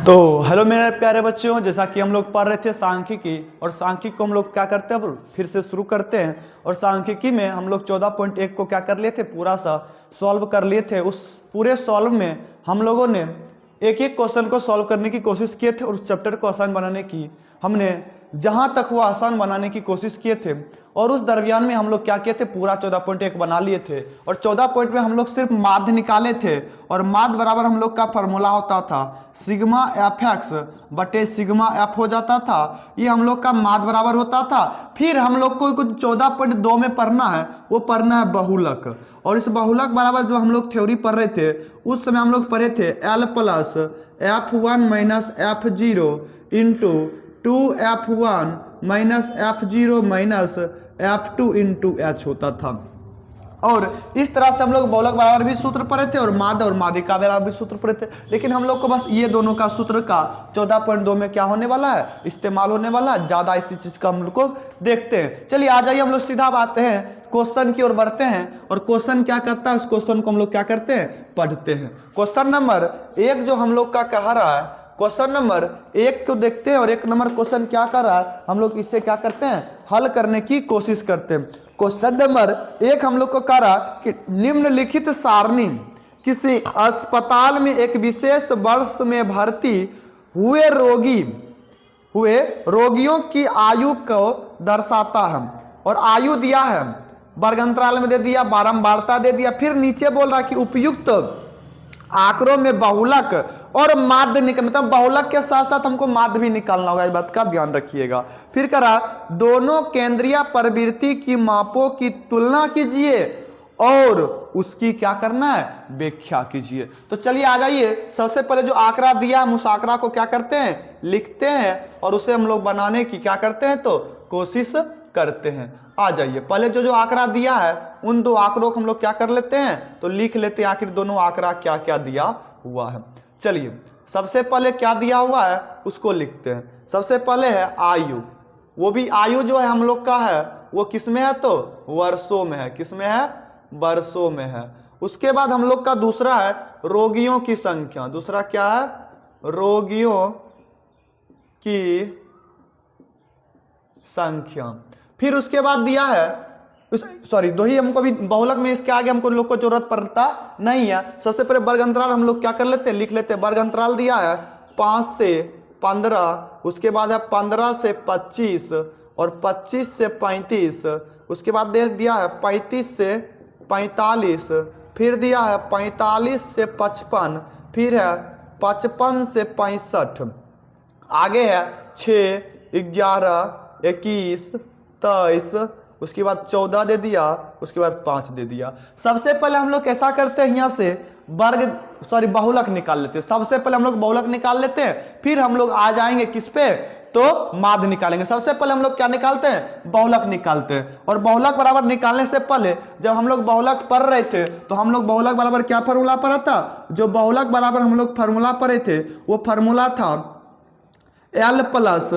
तो हेलो मेरे प्यारे बच्चों, जैसा कि हम लोग पढ़ रहे थे सांख्यिकी, और सांख्यिकी को हम लोग क्या करते हैं, अब फिर से शुरू करते हैं। और सांख्यिकी में हम लोग 14.1 को क्या कर लिए थे, पूरा सा सॉल्व कर लिए थे। उस पूरे सॉल्व में हम लोगों ने एक एक क्वेश्चन को सॉल्व करने की कोशिश किए थे और उस चैप्टर को आसान बनाने की हमने जहां तक वो आसान बनाने की कोशिश किए थे। और उस दरमियान में हम लोग क्या किए थे, पूरा 14.1 बना लिए थे। और 14 पॉइंट में हम लोग सिर्फ माध्य निकाले थे, और माध्य बराबर हम लोग का फॉर्मूला होता था सिग्मा एफ एक्स बटे सिग्मा एफ हो जाता था। ये हम लोग का माध्य बराबर होता था। फिर हम लोग को कुछ 14.2 में पढ़ना है, वो पढ़ना है बहुलक। और इस बहुलक बराबर जो हम लोग थ्योरी पढ़ रहे थे, उस समय हम लोग पढ़े थे L plus F1 minus F0 into 2F1 minus F0 minus F2 into H होता था। और इस तरह से हम लोग बहुलक बराबर भी सूत्र पढ़े थे और माध्यिका बराबर भी सूत्र पढ़े थे। लेकिन हम लोग को बस ये दोनों का सूत्र का 14.2 में क्या होने वाला है, इस्तेमाल होने वाला है। ज्यादा इसी चीज का हम लोग को देखते हैं। चलिए आ जाइए, हम लोग सीधा आते हैं क्वेश्चन की ओर बढ़ते हैं। और क्वेश्चन क्या करता है, उस क्वेश्चन को हम लोग क्या करते हैं, पढ़ते हैं। क्वेश्चन नंबर 1 जो हम लोग का कह रहा है, क्वेश्चन नंबर 1 को देखते हैं। और 1 नंबर क्वेश्चन क्या कर रहा है, हम लोग इससे क्या करते हैं, हल करने की कोशिश करते हैं। क्वेश्चन नंबर 1 हम लोग को कह रहा कि निम्नलिखित सारणी किसी अस्पताल में एक विशेष वर्ष में भर्ती हुए रोगियों की आयु को दर्शाता है। और आयु दिया है, वर्गांतराल में दे दिया, बारंबारता दे दिया। फिर नीचे बोल रहा कि उपयुक्त आंकड़ों में बहुलक और माध्य मतलब बहुलक के साथ साथ हमको माध्य भी निकालना होगा, इस बात का ध्यान रखिएगा। फिर करा दोनों केंद्रीय प्रवृत्ति की मापों की तुलना कीजिए और उसकी क्या करना है, व्याख्या कीजिए। तो चलिए आ जाइए, सबसे पहले जो आंकड़ा दिया हम उस आंकड़ा को क्या करते हैं, लिखते हैं और उसे हम लोग बनाने की क्या करते हैं, तो कोशिश करते हैं। आ जाइए, पहले जो आंकड़ा दिया है उन दो आंकड़ों को हम लोग क्या कर लेते हैं, तो लिख लेते हैं आखिर दोनों आंकड़ा क्या क्या दिया हुआ है। चलिए सबसे पहले क्या दिया हुआ है उसको लिखते हैं। सबसे पहले है आयु, वो भी आयु जो है हम लोग का है वो किस में है, तो वर्षों में है। किस में है, वर्षों में है। उसके बाद हम लोग का दूसरा है रोगियों की संख्या। दूसरा क्या है, रोगियों की संख्या। फिर उसके बाद दिया है सॉरी दो ही हमको भी बहुलक में, इसके आगे हमको लोग को जरूरत पड़ता नहीं है। सबसे पहले वर्ग अंतराल हम लोग क्या कर लेते हैं, लिख लेते हैं। वर्ग अंतराल दिया है 5 से 15, उसके बाद है 15 से 25 और 25 से 35, उसके बाद दे दिया है 35 से 45, फिर दिया है 45 से 55, फिर है 55 से 65, आगे है 6, 11, 21, 23, उसके बाद 14 दे दिया, उसके बाद 5 दे दिया। सबसे पहले हम लोग कैसा करते हैं, यहां से बहुलक निकाल लेते हैं। सबसे पहले हम लोग बहुलक निकाल लेते हैं, फिर हम लोग आ जाएंगे किस पे, तो माध्य निकालेंगे। सबसे पहले हम लोग क्या निकालते हैं, बहुलक निकालते हैं। और बहुलक बराबर निकालने से पहले जब हम लोग बहुलक पढ़ रहे थे तो हम लोग बहुलक बराबर क्या फॉर्मूला पढ़ा था, जो बहुलक बराबर हम लोग फॉर्मूला पढ़े थे वो फॉर्मूला था L plus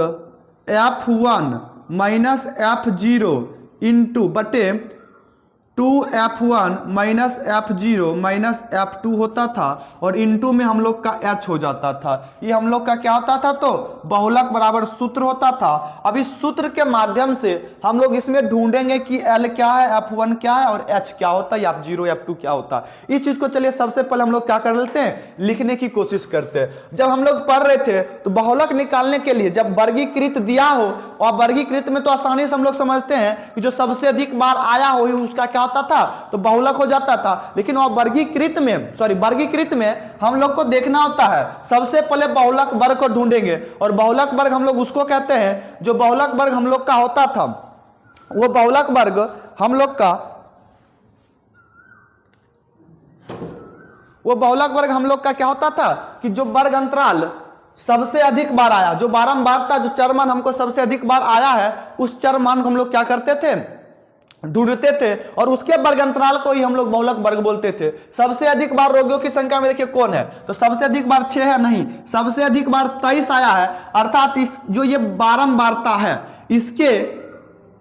F1 minus F0 into बटे 2F1 minus F0 minus F2 होता था। और इंटू में हम लोग का H हो जाता था। ये हम लोग का क्या होता था, तो बहुलक बराबर सूत्र होता था। अब इस सूत्र के माध्यम से हम लोग इसमें ढूंढेंगे कि L क्या है, F1 क्या है और H क्या होता है, F0 F2 क्या होता है। इस चीज को चलिए सबसे पहले हम लोग क्या कर लेते हैं, लिखने की कोशिश करते हैं। जब हम लोग पढ़ रहे थे तो बहुलक निकालने के लिए जब वर्गीकृत दिया हो, और वर्गीकृत में तो आसानी से हम लोग समझते हैं कि जो सबसे अधिक बार आया हो उसका क्या होता था, तो बहुलक हो जाता था। लेकिन वह वर्गीकृत में हम लोग को देखना होता है, सबसे पहले बहुलक वर्ग को ढूंढेंगे। और बहुलक वर्ग हम लोग उसको कहते हैं, जो बहुलक वर्ग हम लोग का होता था, वो बहुलक वर्ग हम लोग का क्या होता था कि जो वर्ग अंतराल सबसे अधिक बार आया, जो बारंबारता, जो चरमान हमको सबसे अधिक बार आया है, उस चरमान को हम लोग क्या करते थे, ढूंढते थे। और उसके वर्ग अंतराल को ही हम लोग बहुलक वर्ग बोलते थे। सबसे अधिक बार रोगियों की संख्या में देखिए कौन है, तो सबसे अधिक बार 6 है, नहीं, सबसे अधिक बार 23 आया है। अर्थात इस जो ये बारंबारता है इसके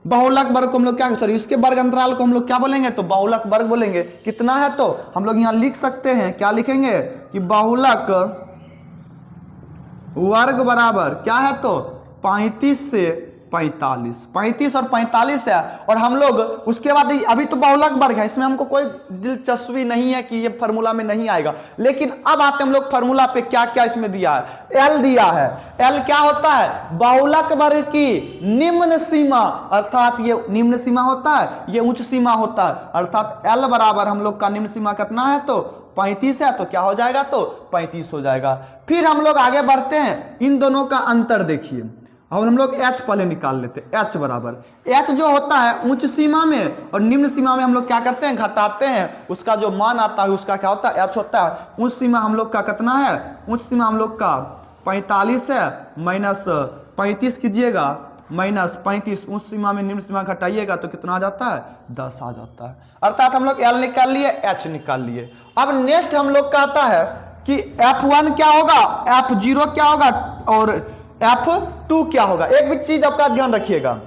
बहुलक वर्ग को हम लोग क्या, इसके वर्ग अंतराल को हम लोग क्या बोलेंगे, तो बहुलक वर्ग बोलेंगे। कितना है, तो हम लोग यहां लिख सकते हैं, क्या लिखेंगे कि बहुलक वर्ग बराबर क्या है तो 35 से 45, 35 और 45 है। और हम लोग उसके बाद अभी तो बहुलक वर्ग है, इसमें हमको कोई दिलचस्पी नहीं है कि ये फार्मूला में नहीं आएगा। लेकिन अब आते हम लोग फार्मूला पे, क्या क्या इसमें दिया है, एल दिया है। एल क्या होता है, बहुलक वर्ग की निम्न सीमा, अर्थात ये निम्न सीमा होता है, ये उच्च सीमा होता है। अर्थात एल बराबर हम लोग का निम्न सीमा कितना है तो 35 है, तो क्या हो जाएगा तो 35 हो जाएगा। फिर हम लोग आगे बढ़ते हैं, इन दोनों का अंतर देखिए। अब हम लोग एच पहले निकाल लेते हैं। एच बराबर, एच जो होता है उच्च सीमा में और निम्न सीमा में हम लोग क्या करते हैं, घटाते हैं, उसका जो मान आता है उसका क्या होता है, एच होता है। उच्च सीमा हम लोग का कितना है, उच्च सीमा हम लोग का 45 है, माइनस 35 कीजिएगा, माइनस 35, उच्च सीमा में निम्न सीमा घटाइएगा तो कितना आ जाता है, 10 आ जाता है। अर्थात हम लोग एल निकाल लिए, एच निकाल लिए। अब नेक्स्ट हम लोग का आता है कि F1 क्या होगा, F0 क्या होगा और F2 क्या होगा। एक भी चीज आपका ध्यान रखिएगा,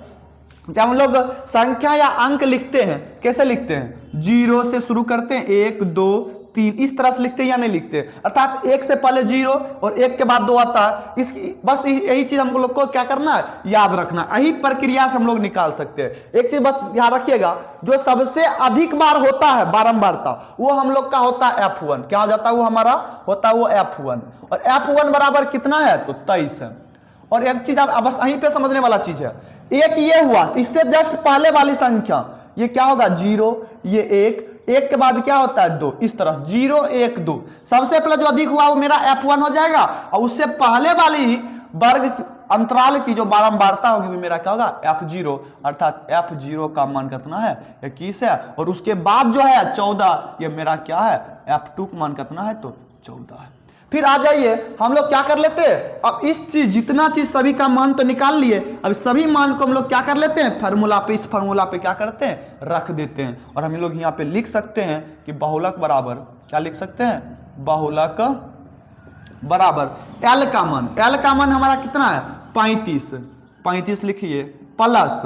जब हम लोग संख्या या अंक लिखते हैं कैसे लिखते हैं, 0 से शुरू करते हैं, 1 2 3 इस तरह से लिखते हैं या नहीं लिखते, अर्थात 1 से पहले 0 और 1 के बाद 2 आता है। इसकी बस यही चीज हम लोग को क्या करना है, याद रखना। यही प्रक्रिया से हम लोग निकाल सकते हैं। एक चीज बस ध्यान रखिएगा, जो सबसे अधिक बार होता है बारंबारता, वो हम लोग का होता है F1। क्या हो जाता है वो हमारा होता है वो F1। और F1 बराबर कितना है तो 23 है। और एक चीज आप बस यहीं पे समझने वाला चीज है, एक ये हुआ, इससे जस्ट पहले वाली संख्या ये क्या होगा 0, ये 1 के बाद क्या होता है 2, इस तरह 0 1 2। सबसे पहले जो अधिक हुआ वो मेरा F1 हो जाएगा, और उससे पहले वाली वर्ग अंतराल की जो बारंबारता होगी वो मेरा क्या होगा F0। अर्थात F0 का मान कितना है 21 है। और उसके बाद जो है 14, ये मेरा क्या है F2 का मान कितना है तो 14 है। फिर आ जाइए हम लोग क्या कर लेते हैं, अब इस चीज जितना चीज सभी का मान तो निकाल लिए, अब सभी मान को हम लोग क्या कर लेते हैं, फार्मूला पे, इस फार्मूला पे क्या करते हैं रख देते हैं। और हम लोग यहाँ पे लिख सकते हैं कि बहुलक बराबर क्या लिख सकते हैं, बहुलक बराबर एल का मान, एल का मान हमारा कितना है 35 लिखिए, प्लस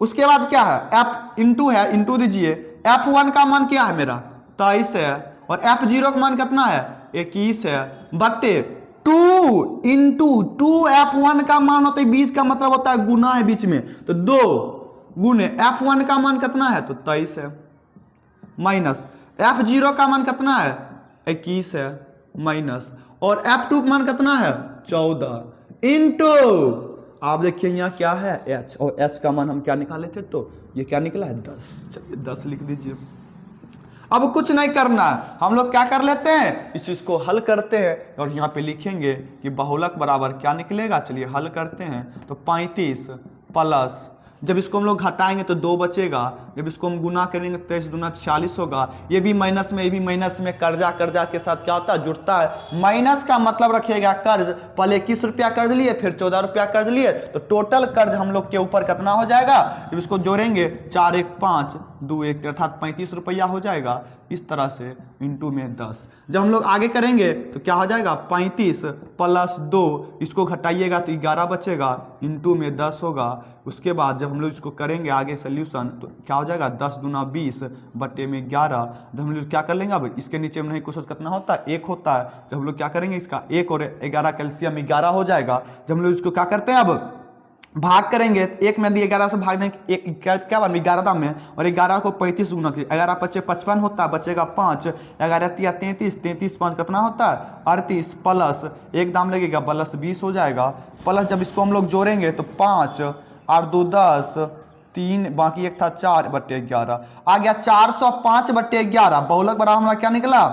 उसके बाद क्या है एफ इंटू है, इंटू दीजिए, F1 का मान क्या है मेरा 23 है, और F0 का मान कितना है 21 है, बटे 2 इंटू 2 F1 का मान होता है 20 का मतलब होता है गुना है बीच में, तो 2 गुने F1 का मान कितना है तो 23 है, माइनस F0 का मान कितना है 21 है, माइनस और F2 का मान कितना है 14 इंटू, आप देखिए यहाँ क्या है H, और H का मान हम क्या निकाले थे तो ये क्या निकला है 10। चलिए 10 लिख दीजिए। अब कुछ नहीं करना है, हम लोग क्या कर लेते हैं इस चीज को हल करते हैं, और यहाँ पे लिखेंगे कि बहुलक बराबर क्या निकलेगा। चलिए हल करते हैं, तो 35 प्लस, जब इसको हम लोग घटाएंगे तो 2 बचेगा, जब इसको हम गुना करेंगे 23 दूना 40 होगा, ये भी माइनस में, ये भी माइनस में, कर्जा के साथ क्या होता है जुड़ता है। माइनस का मतलब रखिएगा कर्ज, पहले 21 रुपया कर्ज लिए, फिर 14 रुपया कर्ज लिए, तो टोटल कर्ज हम लोग के ऊपर कितना हो जाएगा, जब इसको जोड़ेंगे 4 1 5 2 1 अर्थात 35 रुपया हो जाएगा। इस तरह से इंटू में 10, जब हम लोग आगे करेंगे तो क्या हो जाएगा 35 प्लस 2, इसको घटाइएगा तो 11 बचेगा, इंटू में 10 होगा। उसके बाद जब हम लोग इसको करेंगे आगे सोल्यूशन तो क्या हो जाएगा 10 दूना 20 बटे में 11। जब हम लोग क्या कर लेंगे, अब इसके नीचे में नहीं कुछ कितना होता है 1 होता है, जब हम लोग क्या करेंगे इसका 1 और 11 कैल्शियम 11 हो जाएगा। जब हम लोग इसको क्या करते हैं अब भाग करेंगे, 1 में 11 से भाग देंगे, एक क्या बन 11 दाम में, और 11 को 35 गुना कीजिए, 11 5 55 होता है, बचेगा 5, 11 3 33, 33 5 कितना होता है 38, प्लस 1 दाम लगेगा प्लस 20 हो जाएगा, प्लस जब इसको हम लोग जोड़ेंगे तो 5 और 2 10 3 बाकी 1 था 4 बटे 11 आ गया 405 बटे 11। बहुलक बराबर हमारा क्या निकला,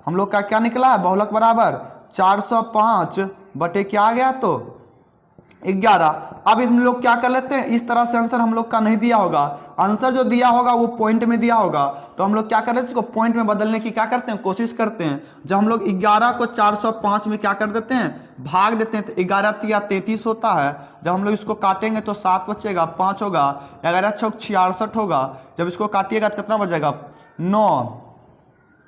हम लोग का क्या निकला है बहुलक बराबर 405 बटे क्या आ गया तो 11। अब हम लोग क्या कर लेते हैं, इस तरह से आंसर हम लोग का नहीं दिया होगा, आंसर जो दिया होगा वो पॉइंट में दिया होगा, तो हम लोग क्या कर लेते हैं इसको पॉइंट में बदलने की क्या करते हैं कोशिश करते हैं। जब हम लोग 11 को 405 में क्या कर देते हैं भाग देते हैं, तो 11 3 33 होता है। जब हम लोग इसको काटेंगे तो 7 बचेगा, 5 होगा, 11 6 66 होगा, जब इसको काटिएगा तो कितना बचेगा 9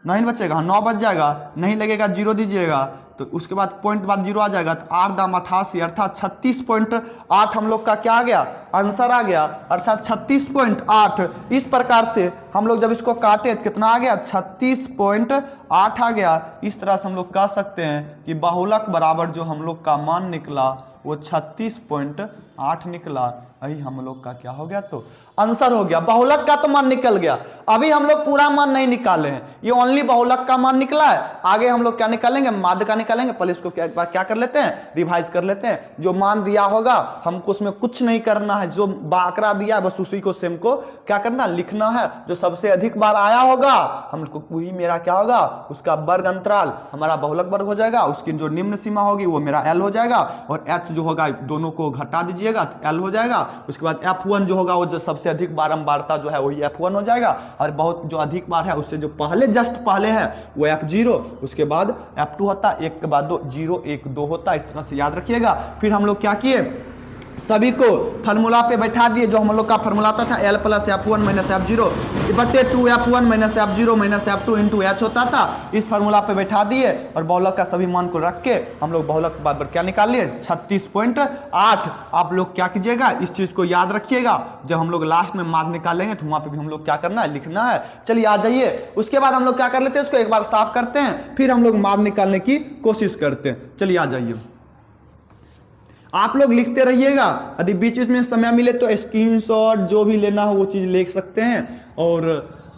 नहीं बचेगा, 9 बच जाएगा, नहीं लगेगा 0 दीजिएगा, तो उसके बाद पॉइंट बाद 0 आ जाएगा, तो 8 दाम 88 अर्थात 36.8 हम लोग का क्या आ गया आंसर आ गया, अर्थात 36.8। इस प्रकार से हम लोग जब इसको काटे तो कितना आ गया, 36.8 आ गया। इस तरह से हम लोग कह सकते हैं कि बहुलक बराबर जो हम लोग का मान निकला वो 36.8 निकला। यही हम लोग का क्या हो गया, तो आंसर हो गया। बहुलक का तो मान निकल गया, अभी हम लोग पूरा मान नहीं निकाले हैं, ये ओनली बहुलक का मान निकला है। आगे हम लोग क्या निकालेंगे, माध्य का निकालेंगे। पहले इसको क्या कर लेते हैं, रिवाइज कर लेते हैं। जो मान दिया होगा हमको उसमें कुछ नहीं करना है, जो आंकड़ा दिया है बस उसी को सेम को क्या करना, लिखना है। जो सबसे अधिक बार आया होगा हमको वही मेरा क्या होगा, उसका वर्ग अंतराल हमारा बहुलक वर्ग हो जाएगा। उसकी जो निम्न सीमा होगी वो मेरा एल हो जाएगा, और एच जो होगा दोनों को घटा दीजिएगा तो एल हो जाएगा। उसके बाद F1 जो होगा वो जो सबसे अधिक बारंबारता जो है वही F1 हो जाएगा, और बहुत जो अधिक बार है उससे जो पहले जस्ट पहले है वो F0, उसके बाद F2 होता है, 1 के बाद 2, 0 1 2 होता है। इस तरह से याद रखिएगा। फिर हम लोग क्या किए, सभी को फार्मूला पे बैठा दिए। जो हम लोग का फार्मूला था L plus F1 minus F0 बटे 2 F1 minus F0 minus F2 into H होता था। इस फार्मूला पे बैठा दिए और बहुलक का सभी मान को रख के हम लोग बहुलक बराबर क्या निकाल लिए, 36.8। आप लोग क्या कीजिएगा, इस चीज को याद रखिएगा। जब हम लोग लास्ट में मान निकालेंगे तो वहां पे भी हम लोग क्या करना है, लिखना है। चलिए आ जाइए। उसके बाद हम लोग क्या कर लेते हैं, उसको एक बार साफ करते हैं, फिर हम लोग मान निकालने की कोशिश करते हैं। चलिए आ जाइए। आप लोग लिखते रहिएगा, यदि बीच बीच में समय मिले तो स्क्रीनशॉट जो भी लेना हो वो चीज़ लिख सकते हैं। और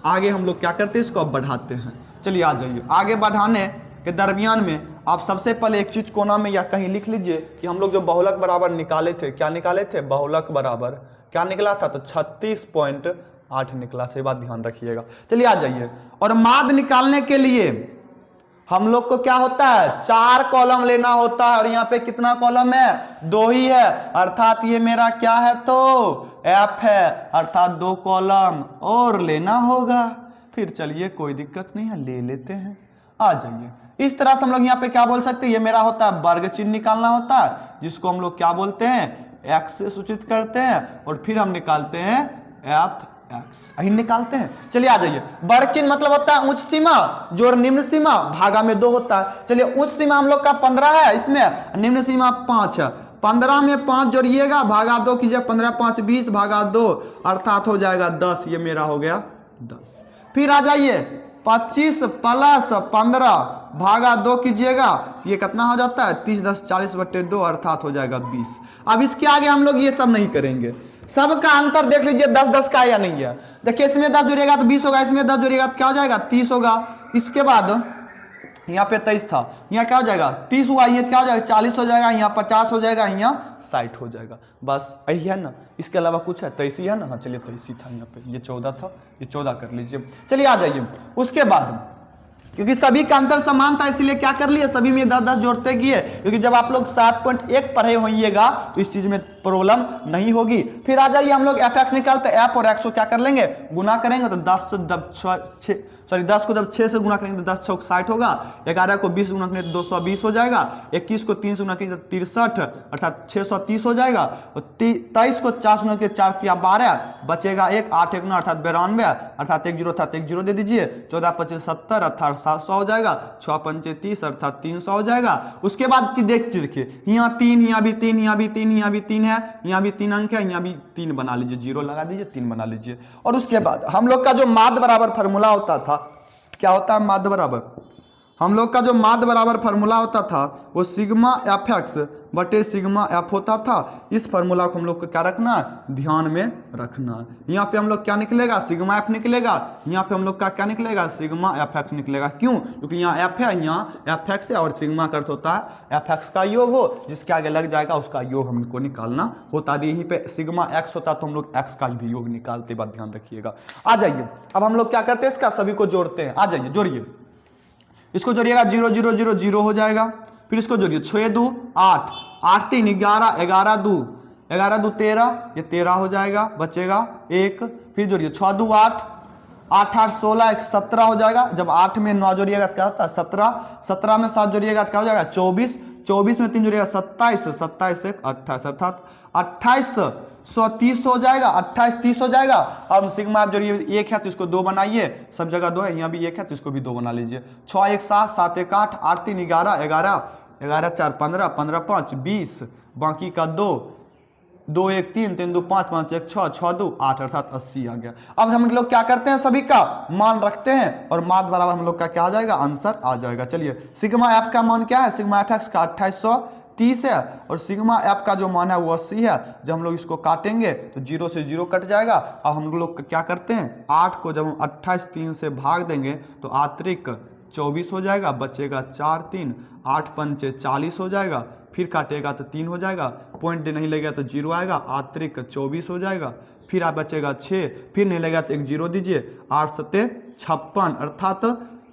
आगे हम लोग क्या करते हैं, इसको अब बढ़ाते हैं। चलिए आ जाइए। आगे बढ़ाने के दरमियान में आप सबसे पहले एक चीज़ कोना में या कहीं लिख लीजिए कि हम लोग जो बहुलक बराबर निकाले थे, क्या निकाले थे, बहुलक बराबर क्या निकला था, तो 36.8 निकला। सही बात ध्यान रखिएगा। चलिए आ जाइए। और माध्य निकालने के लिए हम लोग को क्या होता है, 4 कॉलम लेना होता है, और यहाँ पे कितना कॉलम है, 2 ही है। अर्थात ये मेरा क्या है, तो F है, अर्थात 2 कॉलम और लेना होगा। फिर चलिए कोई दिक्कत नहीं है, ले लेते हैं। आ जाइए। इस तरह से हम लोग यहाँ पे क्या बोल सकते हैं, ये मेरा होता है वर्ग चिन्ह निकालना होता है, जिसको हम लोग क्या बोलते हैं, x से सूचित करते हैं, और फिर हम निकालते हैं F x यही निकालते हैं। चलिए आ जाइए। वर्ग चिन्ह मतलब होता है उच्च सीमा जोड़ निम्न सीमा भागा में 2 होता है। चलिए उच्च सीमा हम लोग का 15 है, इसमें निम्न सीमा 5 है। 15 में 5 जोड़िएगा, भागा 2 कीजिए, 15 5 20 भागा 2 अर्थात हो जाएगा 10। ये मेरा हो गया 10। फिर आ जाइए 25 प्लस 15 भागा 2 कीजिएगा, ये कितना हो जाता है, 30 10 40 बटे 2 अर्थात हो जाएगा 20। अब इसके आगे हम लोग ये सब नहीं करेंगे। सबका अंतर देख लीजिए 10 10 का या नहीं है। देखिए इसमें 10 जोड़िएगा तो 20 होगा, इसमें 10 जोड़िएगा तो क्या हो जाएगा, 30 होगा। इसके बाद यहाँ पे 23 था, यहाँ क्या हो जाएगा, 30 हुआ, ये क्या हो जाएगा, 40 हो जाएगा, यहाँ 50 हो जाएगा, यहाँ 60 हो जाएगा। बस यही है ना, इसके अलावा कुछ है, 23 है ना। हाँ चलिए 23 था, यहाँ पे ये 14 था, ये 14 कर लीजिए। चलिए आ जाइए। उसके बाद क्योंकि सभी का अंतर समान था इसलिए क्या कर लिए, सभी में 10 10 जोड़ते गए, क्योंकि जब आप लोग 7.1 पढ़े होइएगा तो इस चीज में प्रॉब्लम नहीं होगी। फिर आ जाइए हम लोग f(x) निकालते हैं। f और x को क्या कर लेंगे, गुना करेंगे तो 10 को जब 6 से गुना करेंगे तो 10 6 60 होगा। 11 को 20 गुना करेंगे तो 220 हो जाएगा। 21 को 3 से गुना करेंगे तो 63 अर्थात 630 हो जाएगा। और 23 को 4 से गुना करेंगे 4 3 12 बचेगा 1, 8 1 9 अर्थात 92 अर्थात 10 अर्थात 10 दे दीजिए। 14 25 70 अर्थात 700 हो जाएगा। 6 5 30 अर्थात 300 हो जाएगा। उसके बाद देखिए यहाँ 3, यहाँ भी 3, यहाँ भी 3, यहाँ भी 3 है, यहाँ भी 3 अंक है, यहाँ भी 3 बना लीजिए, 0 लगा दीजिए, 3 बना लीजिए। और उसके बाद हम लोग का जो माध्य बराबर फार्मूला होता था, क्या होता है माध्य बराबर, हम लोग का जो माध्य बराबर फार्मूला होता था वो सिग्मा fx बटे सिग्मा f होता था। इस फार्मूला को हम लोग को क्या रखना है, ध्यान में रखना है। यहाँ पे हम लोग क्या निकलेगा, सिग्मा f निकलेगा। यहाँ पे हम लोग का क्या निकलेगा, सिग्मा fx निकलेगा। क्यों, क्योंकि यहाँ f है, यहाँ fx है, और सिग्मा का अर्थ होता है fx का योग हो, जिसके आगे लग जाएगा उसका योग हमको निकालना होता है। यहीं पे सिग्मा x होता तो हम लोग x का भी योग निकालते, बात ध्यान रखिएगा। आ जाइए। अब हम लोग क्या करते हैं, इसका सभी को जोड़ते हैं। आ जाइए, जोड़िए। इसको जोड़िएगा 0 0 0 0 हो जाएगा। फिर इसको जोड़िए 6 2 8 8 3 11 11 2 11 2 13, ये 13 हो जाएगा, बचेगा 1। फिर जोड़िए 6 2 8 8 8 16 1 17 हो जाएगा। जब 8 में 9 जोड़िएगा तो क्या होता है 17, 17 में 7 जोड़िएगा तो क्या हो जाएगा 24, 24 में 3 जोड़िएगा 27, 27 1 28 अर्थात 2830 हो जाएगा, 28 30 हो जाएगा। अब सिग्मा आप जोड़िए, 1 है तो इसको 2 बनाइए, सब जगह 2 है, यहाँ भी 1 है तो इसको भी 2 बना लीजिए। 6 1 7 7 1 8 8 3 11 11 11 4 15 15 5 20 बाकी का 2 2 1 3 3 2 5 5 1 6 6 2 8 अर्थात 80 आ गया। अब हम लोग क्या करते हैं, सभी का मान रखते हैं और माध्य बराबर हम लोग का क्या आ जाएगा, आंसर आ जाएगा। चलिए सिग्मा एफ का मान क्या है, सिग्मा एफ एक्स का 2830 है और सिग्मा एफ का जो मान है वो 80 है। जब हम लोग इसको काटेंगे तो 0 से 0 कट जाएगा। अब हम लोग क्या करते हैं, 8 को जब हम 28 3 से भाग देंगे तो आतरिक 24 हो जाएगा, बचेगा 4 3 8 पंचे 40 हो जाएगा, फिर काटेगा तो 3 हो जाएगा, पॉइंट नहीं लगेगा तो 0 आएगा, आतरिक 24 हो जाएगा, फिर आप बचेगा 6, फिर नहीं लगेगा तो एक 0 दीजिए, 8 सत्ते 56 अर्थात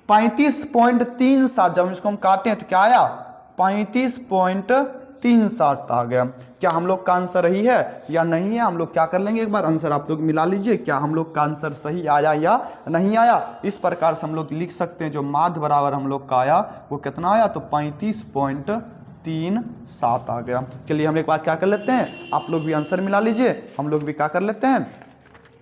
35.37। जब इसको हम काटे हैं तो क्या आया, 35.37 आ गया। क्या हम लोग का आंसर सही है या नहीं है, हम लोग क्या कर लेंगे, एक बार आंसर आप लोग मिला लीजिए, क्या हम लोग का आंसर सही आया या नहीं आया। इस प्रकार से हम लोग लिख सकते हैं, जो माध्य बराबर हम लोग का आया वो कितना आया, तो 35.37 आ गया। चलिए हम एक बार क्या कर लेते हैं, आप लोग भी आंसर मिला लीजिए, हम लोग भी क्या कर लेते हैं,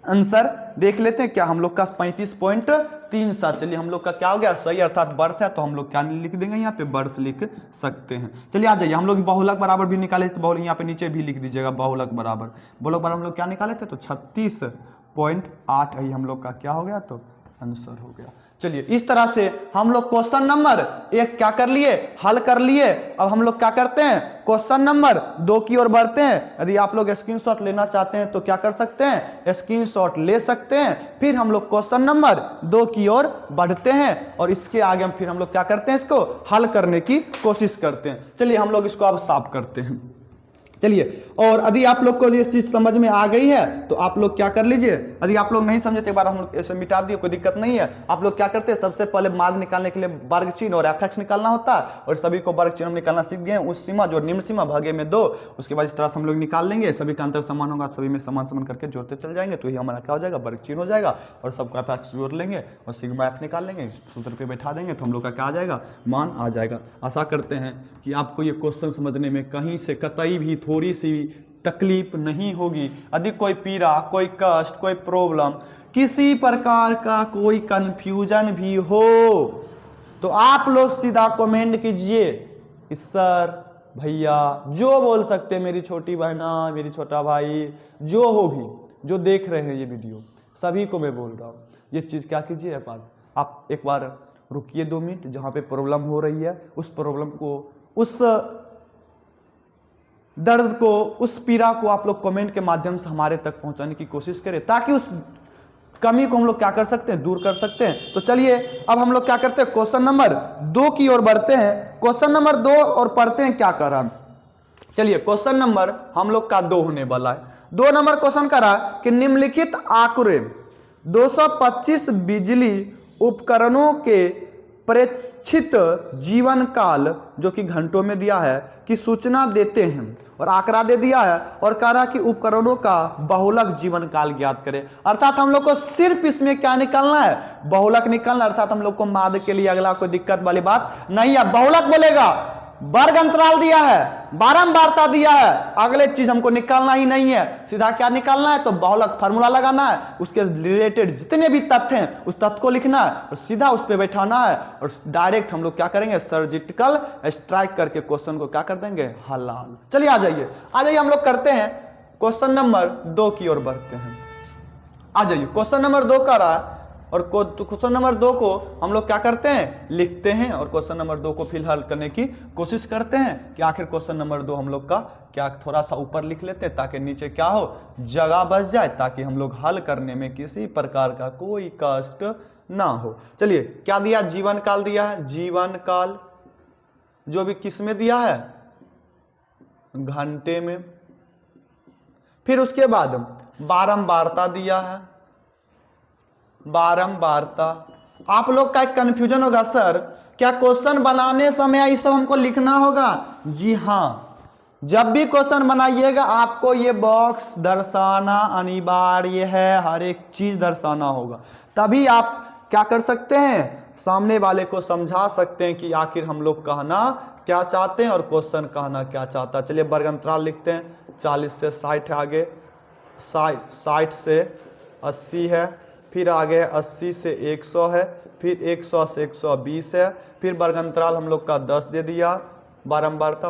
आंसर देख लेते हैं। क्या हम लोग का 35.37, चलिए हम लोग का क्या हो गया, सही अर्थात वर्ष है, तो हम लोग क्या लिख देंगे, यहाँ पे वर्ष लिख सकते हैं। चलिए आ जाइए, हम लोग बहुलक बराबर भी निकाले तो बहुलक यहाँ पे नीचे भी लिख दीजिएगा, बहुलक बराबर हम लोग क्या निकाले थे, तो 36.8 ही हम लोग का क्या हो गया, तो आंसर हो गया। चलिए इस तरह से हम लोग क्वेश्चन नंबर 1 क्या कर लिए, हल कर लिए। अब हम लोग क्या करते हैं, क्वेश्चन नंबर 2 की ओर बढ़ते हैं। यदि आप लोग स्क्रीनशॉट लेना चाहते हैं तो क्या कर सकते हैं, स्क्रीनशॉट ले सकते हैं। फिर हम लोग क्वेश्चन नंबर 2 की ओर बढ़ते हैं और इसके आगे फिर हम लोग क्या करते हैं, इसको हल करने की कोशिश करते हैं। चलिए हम लोग इसको अब साफ करते हैं। चलिए, और यदि आप लोग को ये चीज समझ में आ गई है तो आप लोग क्या कर लीजिए, यदि आप लोग नहीं समझे तो एक बार हम लोग ऐसे मिटा दिए, कोई दिक्कत नहीं है। आप लोग क्या करते हैं, सबसे पहले माध्य निकालने के लिए वर्ग चिन्ह और एफ एक्स निकालना होता है, और सभी को वर्ग चिन्ह निकालना सीख गए हैं। उस सीमा जो निम्न सीमा भागे में 2, उसके बाद इस तरह से हम लोग निकाल लेंगे, सभी का अंतर समान होगा, सभी में समान समान करके जोड़ते चल जाएंगे, तो ये हमारा क्या हो जाएगा, वर्ग चिन्ह हो जाएगा। और सबका एफ एक्स जोड़ लेंगे और सिग्मा एफ निकाल लेंगे, सूत्र पे बैठा देंगे तो हम लोग का क्या आ जाएगा, मान आ जाएगा। आशा करते हैं कि आपको ये क्वेश्चन समझने में कहीं से कतई भी थोड़ी सी तकलीफ नहीं होगी। यदि कोई पीड़ा, कोई कष्ट, कोई प्रॉब्लम, किसी प्रकार का कोई कंफ्यूजन भी हो तो आप लोग सीधा कमेंट कीजिए, सर भैया जो बोल सकते हैं, मेरी छोटी बहना, मेरी छोटा भाई, जो हो भी, जो देख रहे हैं ये वीडियो, सभी को मैं बोल रहा हूँ, ये चीज़ क्या कीजिए, आप एक बार रुकिए 2 मिनट, जहाँ पे प्रॉब्लम हो रही है उस प्रॉब्लम को, उस दर्द को, उस पीड़ा को आप लोग कमेंट के माध्यम से हमारे तक पहुंचाने की कोशिश करें, ताकि उस कमी को हम लोग क्या कर सकते हैं, दूर कर सकते हैं। तो चलिए अब हम लोग क्या करते हैं, क्वेश्चन नंबर 2 की ओर बढ़ते हैं। क्वेश्चन नंबर 2 और पढ़ते हैं क्या कर रहा है। चलिए क्वेश्चन नंबर हम लोग का 2 होने वाला है। 2 नंबर क्वेश्चन करा कि निम्नलिखित आंकड़े 225 बिजली उपकरणों के प्रेक्षित जीवन काल, जो कि घंटों में दिया है, की सूचना देते हैं, और आंकड़ा दे दिया है और कह रहा कि उपकरणों का बहुलक जीवन काल ज्ञात करें। अर्थात हम लोग को सिर्फ इसमें क्या निकालना है, बहुलक निकालना। अर्थात हम लोग को माध्य के लिए अगला कोई दिक्कत वाली बात नहीं है, बहुलक बोलेगा, वर्ग अंतराल दिया है, बारंबारता दिया है, अगले चीज हमको निकालना ही नहीं है, सीधा क्या निकालना है, तो बहुलक फार्मूला लगाना है, उसके रिलेटेड जितने भी तथ्य हैं उस तथ्य को लिखना है और सीधा उस पर बैठाना है, और डायरेक्ट हम लोग क्या करेंगे, सर्जिकल स्ट्राइक करके क्वेश्चन को क्या कर देंगे, हलाल। चलिए आ जाइए हम लोग करते हैं क्वेश्चन नंबर 2 की ओर बढ़ते हैं। आ जाइए, क्वेश्चन नंबर 2 का रहा है, और क्वेश्चन नंबर 2 को हम लोग क्या करते हैं, लिखते हैं, और क्वेश्चन नंबर 2 को फिलहाल करने की कोशिश करते हैं कि आखिर क्वेश्चन नंबर 2 हम लोग का क्या थोड़ा सा ऊपर लिख लेते हैं, ताकि नीचे क्या हो, जगह बच जाए, ताकि हम लोग हल करने में किसी प्रकार का कोई कष्ट ना हो। चलिए क्या दिया, जीवन काल दिया है, जीवन काल जो भी किस में दिया है, घंटे में। फिर उसके बाद बारंबारता दिया है, बारंबारता। आप लोग का एक कंफ्यूजन होगा, सर क्या क्वेश्चन बनाने समय ये सब हमको लिखना होगा? जी हाँ, जब भी क्वेश्चन बनाइएगा आपको ये बॉक्स दर्शाना अनिवार्य है, हर एक चीज दर्शाना होगा, तभी आप क्या कर सकते हैं, सामने वाले को समझा सकते हैं कि आखिर हम लोग कहना क्या चाहते हैं और क्वेश्चन कहना क्या चाहता है। चलिए वर्ग अंतराल लिखते हैं, 40 से 60 आगे, 60 से 80 है, फिर आगे 80 से 100 है, फिर 100 से 120 है, फिर वर्ग अंतराल हम लोग का 10 दे दिया, बारंबारता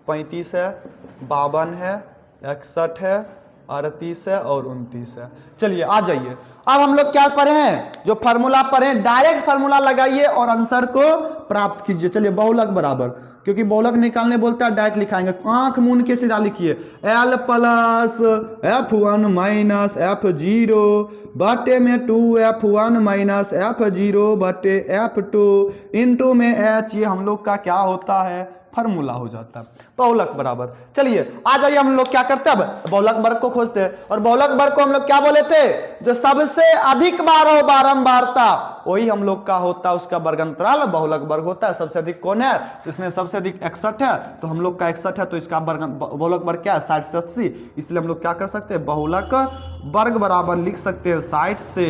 35 है, 52 है, 61 है, 38 है और 29 है। चलिए आ जाइए, अब हम लोग क्या पढ़े हैं, जो फार्मूला पढ़े हैं डायरेक्ट फार्मूला लगाइए और आंसर को प्राप्त कीजिए। चलिए बहुलक बराबर, क्योंकि बहुलक निकालने बोलता है डायरेक्ट लिखाएंगे, आंख मूंद के सीधा लिखिए L plus F1 minus F0 बटे में 2F1 माइनस F0 बटे F2 इंटू में H, ये हम लोग का क्या होता है, फार्मूला हो जाता है बहुलक बराबर। चलिए आ जाइए, हम लोग क्या करते हैं, अब बहुलक वर्ग को खोजते हैं, और बहुलक वर्ग को हम लोग क्या बोले थे, जो सबसे अधिक बार हो बारंबारता वही हम लोग का होता है उसका वर्गांतराल बहुलक वर्ग होता है। सबसे अधिक कौन है, इसमें सबसे अधिक 61 है, तो हम लोग का 61 है, तो इसका बहुलक वर्ग क्या है 60 से 80, इसलिए हम लोग क्या कर सकते हैं, बहुलक वर्ग बराबर लिख सकते हैं 60 से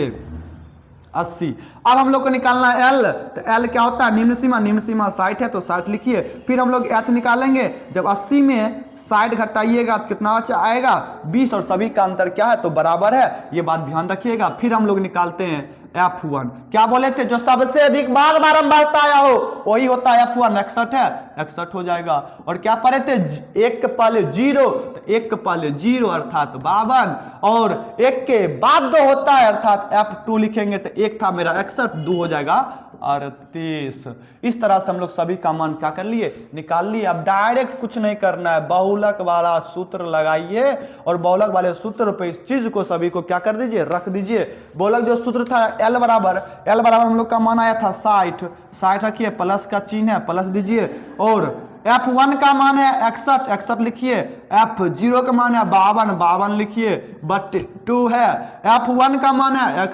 80। अब हम लोग को निकालना है L, तो L क्या होता है, निम्न सीमा 60 है तो 60 लिखिए। फिर हम लोग H निकालेंगे, जब 80 में 60 घटाइएगा तो कितना बचा आएगा 20, और सभी का अंतर क्या है तो बराबर है, ये बात ध्यान रखिएगा। फिर हम लोग निकालते हैं F1, क्या बोले थे, जो सबसे अधिक बार बारंबारता आया हो वही होता है F1, 61 है 61 हो जाएगा। और क्या पढ़े थे, एक के पहले 0, तो एक के पहले 0 अर्थात 52, और एक के बाद 2 होता है अर्थात F2 लिखेंगे, तो एक था मेरा 61, 2 हो जाएगा 38। इस तरह से हम लोग सभी का मान क्या कर लिए, निकाल लिए। अब डायरेक्ट कुछ नहीं करना है, बहुलक वाला सूत्र लगाइए और बहुलक वाले सूत्र पे इस चीज को सभी को क्या कर दीजिए, रख दीजिए। बहुलक जो सूत्र था L बराबर हम लोग का मान आया था 60 रखिए, प्लस का चिन्ह है प्लस दीजिए, और F1 का मान है 61 लिखिए, F0 का मान है 52 लिखिए, बट 2 है, F1 का मान है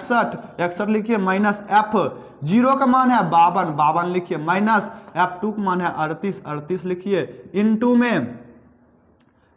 61 लिखिए, माइनस F0 का मान है 52 लिखिए, माइनस F2 का मान है 38 लिखिए,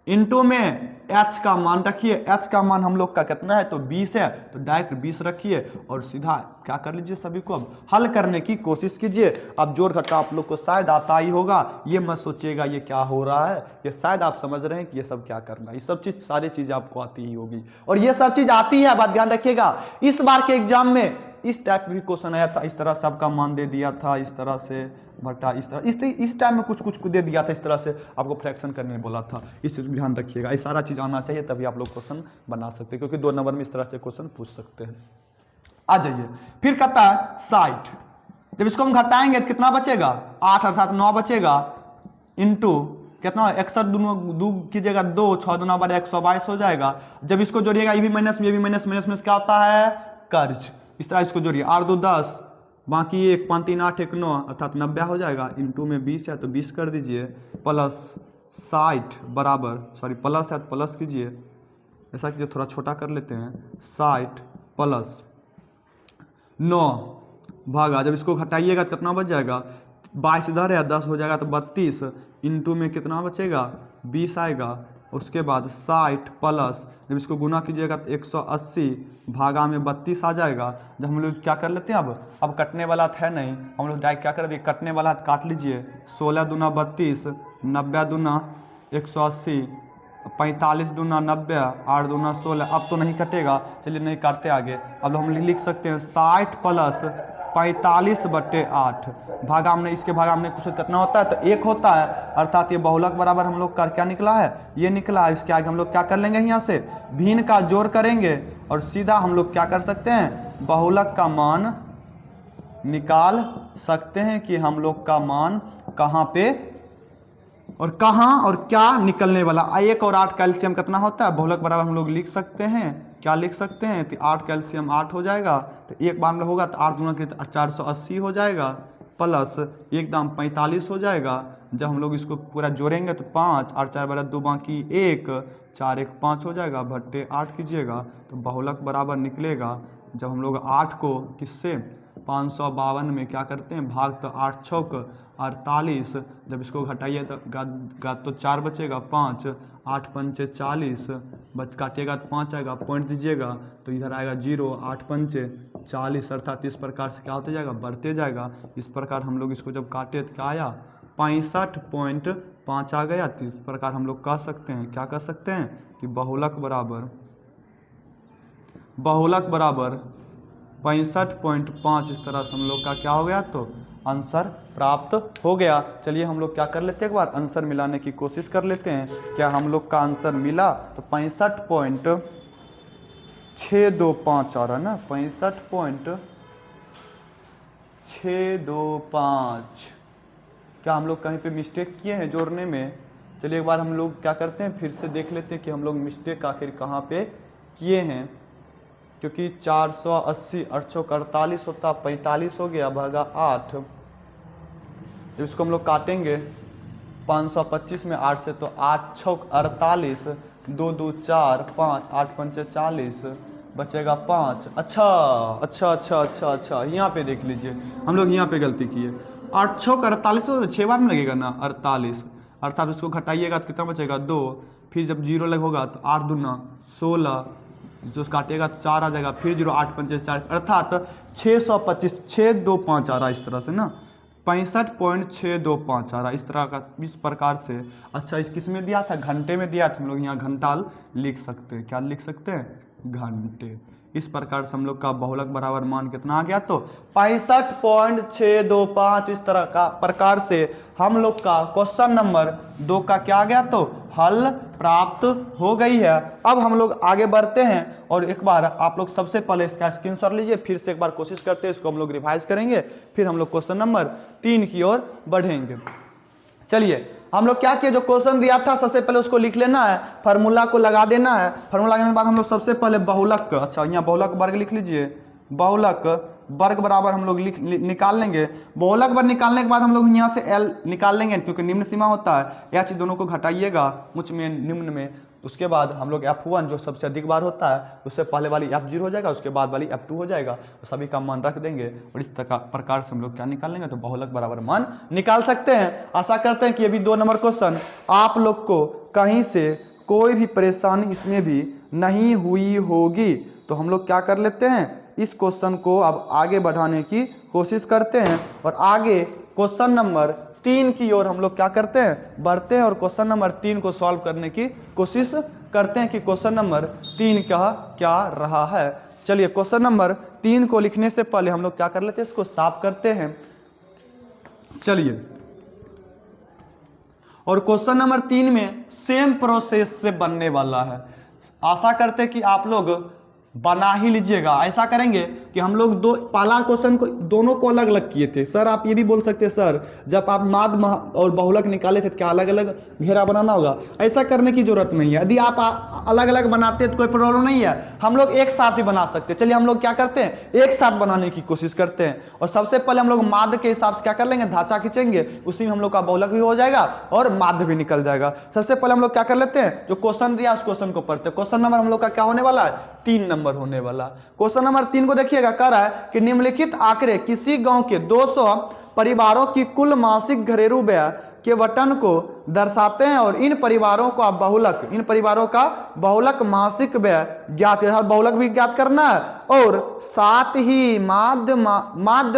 इंटू में H का मान रखिए। H का मान हम लोग का कितना है तो 20 है, तो डायरेक्ट 20 रखिए और सीधा क्या कर लीजिए, सभी को अब हल करने की कोशिश कीजिए। अब जोड़ घटा आप लोग को शायद आता ही होगा, ये मत सोचिएगा ये क्या हो रहा है, ये शायद आप समझ रहे हैं कि ये सब क्या करना है, ये सब चीज़ सारी चीज़ें आपको आती ही होगी, और ये सब चीज़ आती है, बात ध्यान रखिएगा। इस बार के एग्जाम में इस टाइप भी क्वेश्चन आया था, इस तरह से आपका मान दे दिया था, इस तरह से भट्टा, इस तरह इस टाइम में कुछ दे दिया था, इस तरह से आपको फ्रैक्शन करने बोला था। इस चीज़ ध्यान रखिएगा, ये सारा चीज़ आना चाहिए, तभी आप लोग क्वेश्चन बना सकते हैं, क्योंकि 2 नंबर में इस तरह से क्वेश्चन पूछ सकते हैं। आ जाइए, फिर कहता है 60, जब इसको हम घटाएंगे तो कितना बचेगा 8 अर्थात 9 बचेगा, इंटू कितना 61 2 कीजिएगा 2, 6 दूना 12 122 हो जाएगा। जब इसको जोड़िएगा ये भी माइनस माइनस क्या होता है कर्ज, इस तरह इसको जोड़िए, 8 2 10, बाकी 1 5 3 8 1 9 अर्थात 90 हो जाएगा, इंटू में 20 है तो 20 कर दीजिए, प्लस 60 बराबर, सॉरी प्लस है तो प्लस कीजिए, ऐसा कीजिए थोड़ा छोटा कर लेते हैं, 60 प्लस 9 भागा, जब इसको घटाइएगा तो कितना बच जाएगा 22 इधर है 10 हो जाएगा तो 32, इंटू में कितना बचेगा 20 आएगा, उसके बाद 60 प्लस जब इसको गुना कीजिएगा तो 180 भागा में 32 आ जाएगा। जब हम लोग क्या कर लेते हैं, अब कटने वाला है नहीं, हम लोग डायरेक्ट क्या कर दिए, कटने वाला है काट लीजिए, 16 दूना 32, 90 दूना 180, 45 दूना 90, 8 दूना 16, अब तो नहीं कटेगा, चलिए नहीं काटते आगे। अब हम लिख सकते हैं 60 प्लस 45 बटे 8 भागा हमने, इसके भागा हमने कुछ कितना होता है तो 1 होता है, अर्थात ये बहुलक बराबर हम लोग का क्या निकला है, ये निकला है। इसके आगे हम लोग क्या कर लेंगे, यहाँ से भिन्न का जोड़ करेंगे और सीधा हम लोग क्या कर सकते हैं, बहुलक का मान निकाल सकते हैं कि हम लोग का मान कहाँ पे और कहाँ और क्या निकलने वाला। 1 और 8 कैल्शियम कितना होता है, बहुलक बराबर हम लोग लिख सकते हैं, क्या लिख सकते हैं, तो 8 कैल्शियम 8 हो जाएगा, तो एक बार में होगा तो 8 दूना 480 हो जाएगा, प्लस एकदम 45 हो जाएगा। जब हम लोग इसको पूरा जोड़ेंगे तो 5 8 4 12 2 बाकी 1 4 1 5 हो जाएगा, बट्टे 8 कीजिएगा तो बहुलक बराबर निकलेगा। जब हम लोग 8 को किससे 552 में क्या करते हैं भाग, तो 8 छौक 48, जब इसको घटाइए तो 4 बचेगा, 5 8 पंचे 40, बच काटिएगा तो 5 आएगा, पॉइंट दीजिएगा तो इधर आएगा 0, 8 पंचे 40, अर्थात इस प्रकार से क्या होते जाएगा, बढ़ते जाएगा। इस प्रकार हम लोग इसको जब काटे तो क्या आया 65.5 आ गया। तो इस प्रकार हम लोग कह सकते हैं, क्या कह सकते हैं कि बहुलक बराबर 65.5 इस तरह से हम लोग का क्या हो गया तो आंसर प्राप्त हो गया। चलिए हम लोग क्या कर लेते हैं, एक बार आंसर मिलाने की कोशिश कर लेते हैं। क्या हम लोग का आंसर मिला? तो 65.625 आ रहा है ना, 65.625। क्या हम लोग कहीं पे मिस्टेक किए हैं जोड़ने में? चलिए एक बार हम लोग क्या करते हैं, फिर से देख लेते हैं कि हम लोग मिस्टेक आखिर कहाँ पे किए हैं। क्योंकि 480 848 होता 45 हो गया भागा 8। इसको हम लोग काटेंगे 525 में 8 से, तो 8 छौक 48, 2 2 4 5, 8 पंचे 40, बचेगा 5। अच्छा, यहाँ पे देख लीजिए, हम लोग यहाँ पे गलती किए। 8 छौक 48 तो 6 बार में लगेगा ना 48, अर्थात इसको घटाइएगा तो कितना बचेगा 2। फिर जब जीरो लग होगा तो 8 दूना 16, जो काटेगा तो 4 आ जाएगा, फिर 0 8 पंचे 40, अर्थात 625 625 आ रहा है इस तरह से ना, 65.625 आ रहा है इस तरह का, इस प्रकार से। अच्छा इस किस में दिया था? घंटे में दिया था। हम लोग यहाँ घंटा लिख सकते हैं। क्या लिख सकते हैं? घंटे। इस प्रकार से हम लोग का बहुलक बराबर मान कितना आ गया? तो 65.625। इस तरह का प्रकार से हम लोग का क्वेश्चन नंबर 2 का क्या आ गया? तो हल प्राप्त हो गई है। अब हम लोग आगे बढ़ते हैं और एक बार आप लोग सबसे पहले इसका स्क्रीनशॉट लीजिए, फिर से एक बार कोशिश करते हैं, इसको हम लोग रिवाइज करेंगे, फिर हम लोग क्वेश्चन नंबर 3 की ओर बढ़ेंगे। चलिए हम लोग क्या किए, जो क्वेश्चन दिया था सबसे पहले उसको लिख लेना है, फार्मूला को लगा देना है। फार्मूला लगाने के बाद हम लोग सबसे पहले बहुलक, अच्छा यहाँ बहुलक वर्ग लिख लीजिए, बहुलक वर्ग बराबर हम लोग निकाल लेंगे। बहुलक वर्ग निकालने के बाद हम लोग यहाँ से एल निकाल लेंगे, क्योंकि निम्न सीमा होता है, यह चीज दोनों को घटाइएगा उच्च में निम्न में। उसके बाद हम लोग F1 जो सबसे अधिक बार होता है, उससे पहले वाली F0 हो जाएगा, उसके बाद वाली F2 हो जाएगा, तो सभी का मान रख देंगे और इस प्रकार से हम लोग क्या निकाल लेंगे? तो बहुलक बराबर मान निकाल सकते हैं। आशा करते हैं कि ये भी 2 नंबर क्वेश्चन आप लोग को कहीं से कोई भी परेशानी इसमें भी नहीं हुई होगी। तो हम लोग क्या कर लेते हैं, इस क्वेश्चन को अब आगे बढ़ाने की कोशिश करते हैं और आगे क्वेश्चन नंबर 3 की ओर हम लोग क्या करते हैं, बढ़ते हैं और क्वेश्चन नंबर 3 को सॉल्व करने की कोशिश करते हैं कि क्वेश्चन नंबर 3 का क्या रहा है। चलिए क्वेश्चन नंबर 3 को लिखने से पहले हम लोग क्या कर लेते हैं, इसको साफ करते हैं। चलिए, और क्वेश्चन नंबर 3 में सेम प्रोसेस से बनने वाला है। आशा करते हैं कि आप लोग बना ही लीजिएगा। ऐसा करेंगे कि हम लोग पहला क्वेश्चन को दोनों को अलग अलग किए थे। सर आप ये भी बोल सकते हैं, सर जब आप माध्य और बहुलक निकाले थे क्या अलग अलग घेरा बनाना होगा? ऐसा करने की जरूरत नहीं है। यदि आप अलग अलग बनाते हैं तो कोई प्रॉब्लम नहीं है, हम लोग एक साथ ही बना सकते हैं। चलिए हम लोग क्या करते हैं, एक साथ बनाने की कोशिश करते हैं। और सबसे पहले हम लोग माध्य के हिसाब से क्या कर लेंगे, धाचा खींचेंगे, उसी में हम लोग का बहुलक भी हो जाएगा और माध्य भी निकल जाएगा। सबसे पहले हम लोग क्या कर लेते हैं, जो क्वेश्चन दिया उस क्वेश्चन को पढ़ते हैं। क्वेश्चन नंबर हम लोग का क्या होने वाला है, 3 नंबर होने वाला। क्वेश्चन नंबर 3 को देखिएगा, कह रहा है कि निम्नलिखित आंकड़े किसी गांव के 200 परिवारों की कुल मासिक घरेलू व्यय के वटन को दर्शाते हैं और इन परिवारों का बहुलक मासिक व्यय ज्ञात, बहुलक भी ज्ञात करना है और साथ ही माध्य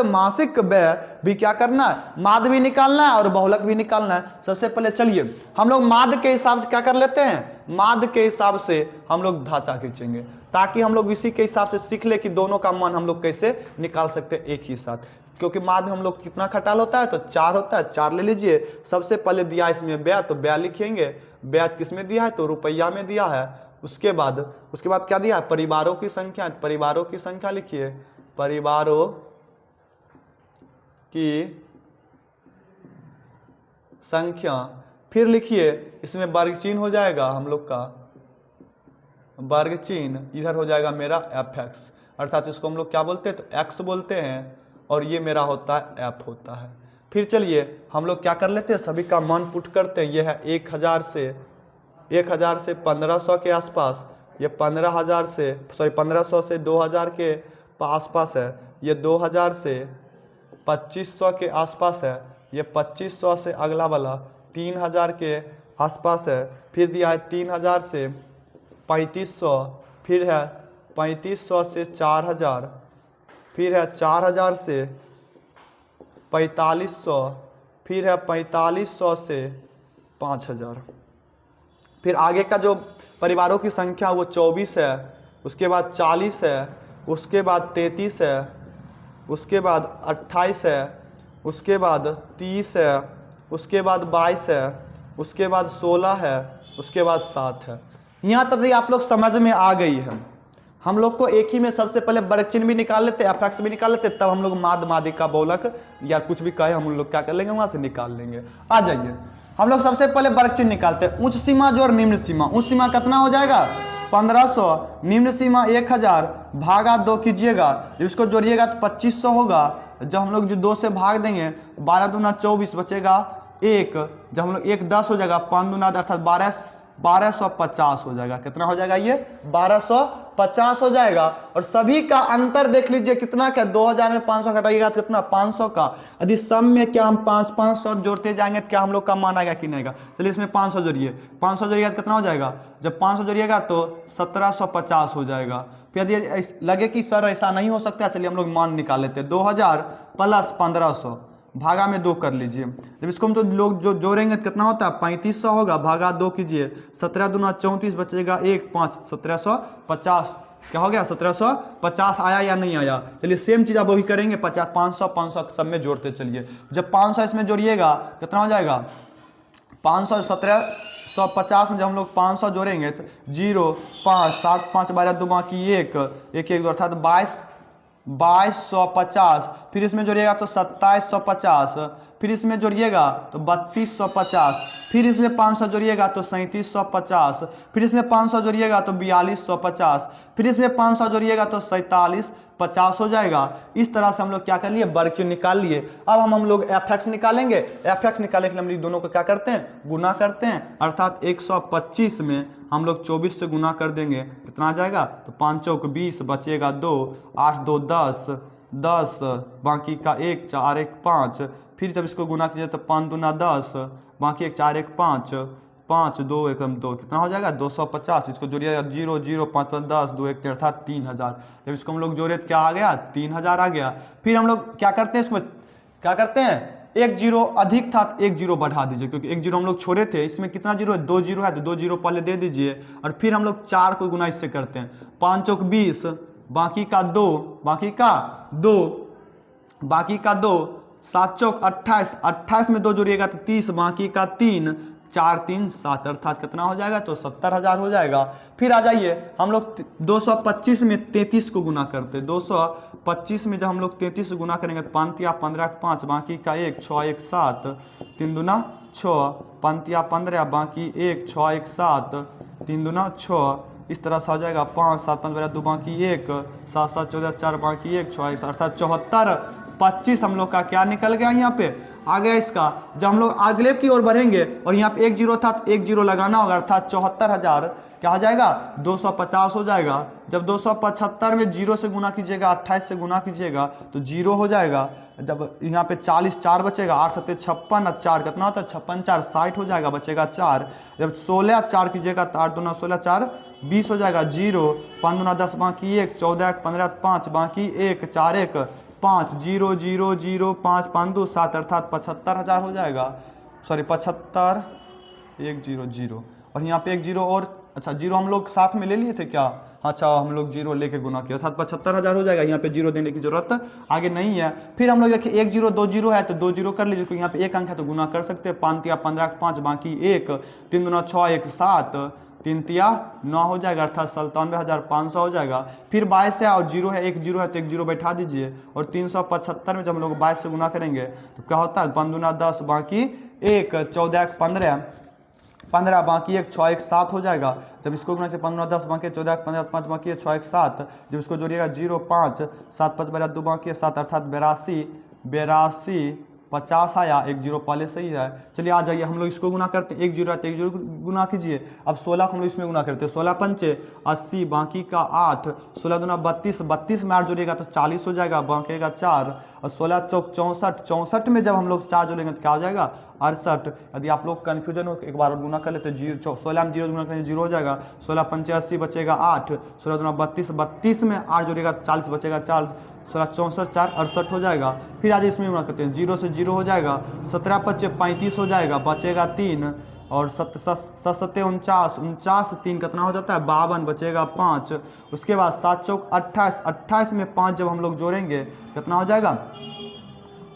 मासिक व्यय भी क्या करना है, माध्य भी निकालना है और बहुलक भी निकालना है। सबसे पहले चलिए हम लोग माध्य के हिसाब से क्या कर लेते हैं, माध्य के हिसाब से हम लोग ढांचा खींचेंगे, ताकि हम लोग इसी के हिसाब से सीख ले कि दोनों का मान हम लोग कैसे निकाल सकते हैं एक ही साथ। क्योंकि माध्य हम लोग कितना खटाल होता है, तो 4 होता है, 4 ले लीजिए। सबसे पहले दिया इसमें व्यय, तो व्यय लिखेंगे। व्यय किस में दिया है, तो रुपया में दिया है। उसके बाद क्या दिया है, परिवारों की संख्या। परिवारों की संख्या लिखिए, परिवारों की संख्या। फिर लिखिए इसमें वर्ग चिन्ह हो जाएगा, हम लोग का वर्ग चिन्ह इधर हो जाएगा मेरा fx, अर्थात इसको हम लोग क्या बोलते हैं, तो x बोलते हैं और ये मेरा होता है f होता है। फिर चलिए हम लोग क्या कर लेते हैं, सभी का मान पुट करते हैं। ये है 1000 से 1500 के आसपास, ये 1500 से 2000 के आसपास है, ये 2000 से 2500 के आसपास है, ये 2500 से अगला वाला 3000 के आसपास है। फिर दिया है 3000 से 3500, फिर है 3500 से 4000, फिर है 4000 से 4500, फिर है 4500 से 5000। फिर आगे का जो परिवारों की संख्या वो 24 है, उसके बाद 40 है, उसके बाद 33 है, उसके बाद 28 है, उसके बाद 30 है, उसके बाद 22 है, उसके बाद 16 है, उसके बाद 7 है। यहाँ तक आप लोग समझ में आ गई है। हम लोग को एक ही में सबसे पहले वर्ग चिन्ह भी निकाल लेते, एफएक्स भी निकाल लेते, तब हम लोग माद मादिका बहुलक या कुछ भी कहे हम लोग क्या कर लेंगे, वहां से निकाल लेंगे। आ जाइए, हम लोग सबसे पहले वर्ग चिन्ह निकालते हैं। उच्च सीमा जोड़ निम्न सीमा। उच्च सीमा कितना हो जाएगा 1500, निम्न सीमा 1000 भागा 2 कीजिएगा, जब इसको जोड़िएगा तो 2500 होगा। जब हम लोग जो 2 से भाग देंगे 12 दूना 24 बचेगा 1, जब हम लोग 1 10 हो जाएगा, 5 दूना अर्थात 1250 हो जाएगा। कितना हो जाएगा ये 1250 हो जाएगा। और सभी का अंतर देख लीजिए कितना क्या, 2000 में 500 घटाइएगा तो कितना 500 का। यदि सम में क्या हम 500 जोड़ते जाएंगे तो क्या हम लोग का मान आएगा कि नहीं आएगा। चलिए इसमें 500 जोड़िए, 500 जोड़िएगा तो कितना हो जाएगा, जब 500 जोड़िएगा तो 1750 हो जाएगा। फिर यदि लगे कि सर ऐसा नहीं हो सकता, चलिए हम लोग मान निकाल लेते हैं। 2000 प्लस 1500 भागा में 2 कर लीजिए। जब इसको हम तो लोग जो जोड़ेंगे तो कितना होता है 3500 होगा, भागा 2 कीजिए, 17 दूना 34 बचेगा 1 5 1750। क्या हो गया 1750 आया या नहीं आया। चलिए सेम चीज आप वही करेंगे, 50 500 500 सब में जोड़ते चलिए। जब 500 इसमें जोड़िएगा कितना हो जाएगा 500 1750 में जब हम लोग 500 जोड़ेंगे तो 0 5 7 5 12 2 बाकी 1 1 1 अर्थात 2250। फिर इसमें जोड़िएगा तो 2750, फिर इसमें जोड़िएगा तो 3250, फिर इसमें 500 जोड़िएगा तो 3750, फिर इसमें 500 जोड़िएगा तो 4250, फिर इसमें 500 जोड़िएगा तो 4750 हो जाएगा। इस तरह से हम लोग क्या कर लिए वर्ग चिन्ह निकाल लिए। अब हम लोग एफ निकालेंगे। एफ निकालने के लिए हम लोग दोनों को क्या करते हैं गुना करते हैं, अर्थात 125 में हम लोग 24 से गुना कर देंगे, कितना आ जाएगा तो 5 चौक 20 बचेगा 2 8 2 10 10 बाकी का 1 4 1 5। फिर जब इसको गुना कीजिए तो 5 दूना 10 बाकी 1 4 1 5 5 2 1 2 कितना हो जाएगा 250। इसको जोड़िएगा 0 0 5 5 10 2 1 अर्थात 3000। जब इसको हम लोग जोड़े तो क्या आ गया 3000 आ गया। फिर हम लोग क्या करते हैं, इसमें क्या करते हैं, एक जीरो अधिक था तो एक जीरो बढ़ा दीजिए, क्योंकि एक जीरो हम लोग छोड़े थे। इसमें कितना जीरो है 2 जीरो है, तो 2 जीरो पहले दे दीजिए। और फिर हम लोग 4 को गुना इससे करते हैं, 5 चौक 20 बाकी का 2 बाकी का 2 बाकी का 2 7 चौक 28 28 में 2 जोड़िएगा तो 30 बाकी का 3 4 3 7 अर्थात कितना हो जाएगा तो 70,000 हो जाएगा। फिर आ जाइए हम लोग 225 में 33 को गुना करते, 225 में जब हम लोग 33 गुना करेंगे तो 5 या 15 5 बाकी का 1 6 1 7 3 दूना 6 5 या 15 बाकी 1 6 1 7 3 दूना 6। इस तरह से हो जाएगा 5 7 5 2 बाकी 1 7 7 14 4 बाकी 1 6 1 अर्थात 74 25 हम लोग का क्या निकल गया यहाँ पे आ गया इसका। जब हम लोग अगले की ओर बढ़ेंगे और यहाँ पे 1 जीरो था तो 1 जीरो लगाना होगा, अर्थात 74,000 क्या हो जाएगा 250 हो जाएगा। जब 275 में 0 से गुना कीजिएगा 28 से गुना कीजिएगा तो 0 हो जाएगा। जब यहाँ पे 40 4 बचेगा 8 7 56 और 4 कितना होता है 56 4 60 हो जाएगा, बचेगा 4। जब 16 4 कीजिएगा तो 8 दूना 16 4 20 हो जाएगा 0 5 दूना 10 बाकी 1 14 15 5 बाकी 1 4 1 5 0 0 0 5 5 2 7 अर्थात 75,000 हो जाएगा। सॉरी 75 1 0 0 और यहाँ पे 1 जीरो और अच्छा जीरो हम लोग साथ में ले लिए थे क्या, अच्छा हम लोग जीरो लेके गुना किया अर्थात 75,000 हो जाएगा। यहाँ पे जीरो देने की जरूरत आगे नहीं है। फिर हम लोग देखिए 1 जीरो 2 जीरो है तो 2 जीरो कर लीजिए, क्योंकि यहाँ पे 1 अंक है तो गुना कर सकते हैं। 5 या 15 5 बाकी 1 3 दूना 6 1 7 3 तिया 9 हो जाएगा, अर्थात 97,500 हो जाएगा। फिर 22 है और जीरो है 1 जीरो है तो 1 जीरो बैठा दीजिए। और 375 में जब हम लोग 22 से गुना करेंगे तो क्या होता है 5 दूना 10 बाकी 1 14 15 15 बाकी 1 6 1 7 हो जाएगा। जब इसको गुना से 15 10 बाकी 14 15 5 बाकी 6 1 7 जब इसको जोड़िएगा 0 5 7 5 12 2 बाकी 7 अर्थात 82 50 आया। 1 जीरो पहले सही है। चलिए आ जाइए हम लोग इसको गुना करते हैं, 1 जीरो है तो 1 जीरो गुना कीजिए। अब 16 को हम लोग इसमें गुना करते हैं, 16 पंचे 80 बाकी का 8 16 दूना 32 32 में 8 जोड़िएगा तो 40 हो जाएगा, बाकी का 4 और 16 चौक 64 64 में जब हम लोग 4 जोड़ेंगे तो क्या हो जाएगा 68। यदि आप लोग कन्फ्यूजन हो एक बार गुना कर लेते हैं, 16 में 0 गुना करेंगे 0 हो जाएगा। 16 पंचे 80 बचेगा 8 16 दूना 32 32 में 8 जोड़ेगा तो 40 बचेगा 4 16 64 4 68 हो जाएगा। फिर आज इसमें गुना करते हैं, 0 से 0 हो जाएगा, 17 पच्चे 35 हो जाएगा, बचेगा 3 और 7 7 49 49 3 कितना हो जाता है 52 बचेगा 5। उसके बाद 7 चौक 28 28 में 5 जब हम लोग जोड़ेंगे कितना हो जाएगा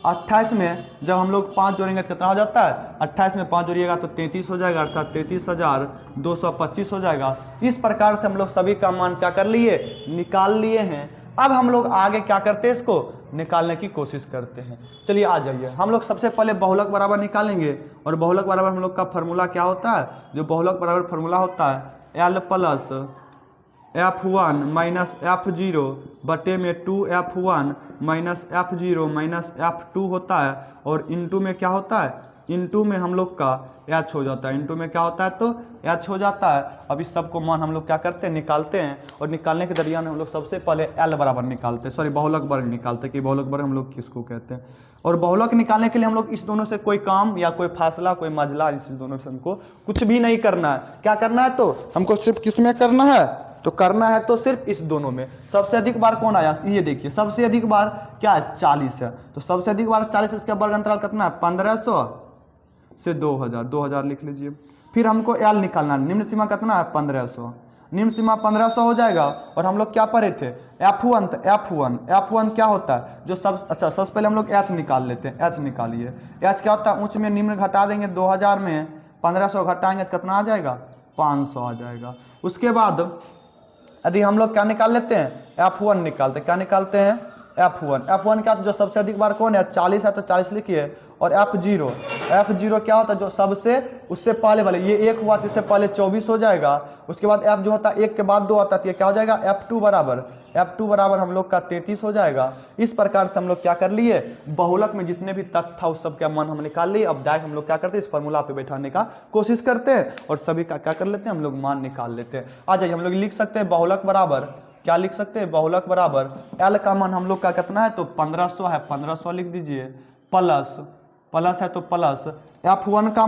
28 में जब हम लोग 5 जोड़ेंगे तो कितना हो जाता है, 28 में 5 जोड़िएगा तो 33 हो जाएगा, अर्थात 33,225 हो जाएगा। इस प्रकार से हम लोग सभी का मान क्या कर लिए, निकाल लिए हैं। अब हम लोग आगे क्या करते हैं, इसको निकालने की कोशिश करते हैं। चलिए आ जाइए, हम लोग सबसे पहले बहुलक बराबर निकालेंगे। और बहुलक बराबर हम लोग का फॉर्मूला क्या होता है, जो बहुलक बराबर फॉर्मूला होता है L plus F1 minus F0 बटे में 2F1 minus F0 minus F2 होता है। और इंटू में क्या होता है, इंटू में हम लोग का H हो जाता है, इंटू में क्या होता है तो H हो जाता है। अब इस सब को मान हम लोग क्या करते हैं, निकालते हैं। और निकालने के दरमियान हम लोग सबसे पहले L बराबर निकालते हैं, सॉरी बहुलक वर्ग निकालते हैं कि बहुलक वर्ग हम लोग किसको कहते हैं। और बहुलक निकालने के लिए हम लोग इस दोनों से कोई काम या कोई फासला, कोई मजला, इस दोनों से हमको कुछ भी नहीं करना है। क्या करना है, तो हमको सिर्फ किस में करना है, तो करना है तो सिर्फ इस दोनों में। सबसे अधिक बार कौन आया, ये देखिए सबसे अधिक बार क्या है, 40 है। तो सबसे अधिक बार 40, इसका वर्ग अंतराल कितना है, 1500 से 2000, 2000 लिख लीजिए। फिर हमको एल निकालना है, निम्न सीमा कितना है 1500, निम्न सीमा 1500 हो जाएगा। और हम लोग क्या पढ़े थे, F1, तो F1 क्या होता है, जो सब, अच्छा सबसे पहले हम लोग H निकाल लेते हैं। H निकालिए, H क्या होता है, उच्च में निम्न घटा देंगे, 2000 में 1500 घटाएंगे तो कितना आ जाएगा, 500 आ जाएगा। उसके बाद यदि हम लोग क्या निकाल लेते हैं, F1 निकालते हैं, क्या निकालते हैं, F1 क्या, जो सबसे अधिक बार कौन है, 40 है, तो 40 लिखिए। और F0 क्या होता है, जो सबसे उससे पहले वाले, ये 1 हुआ तो इससे पहले 24 हो जाएगा। उसके बाद F जो होता है 1 के बाद 2 आता है, तो ये क्या हो जाएगा, F2 बराबर हम लोग का 33 हो जाएगा। इस प्रकार से हम लोग क्या कर लिए, बहुलक में जितने भी तथ्य था उस सब का मान हम निकाल लिए। अब डायरेक्ट हम लोग क्या करते हैं, इस फॉर्मूला पे बैठाने का कोशिश करते हैं और सभी का क्या कर लेते हैं, हम लोग मान निकाल लेते हैं। आ जाइए, हम लोग लिख सकते हैं बहुलक बराबर, क्या लिख सकते हैं, बहुलक बराबर L का मान हम लोग का कितना है, तो 1500 है, 1500 लिख दीजिए। प्लस है तो प्लस F1 का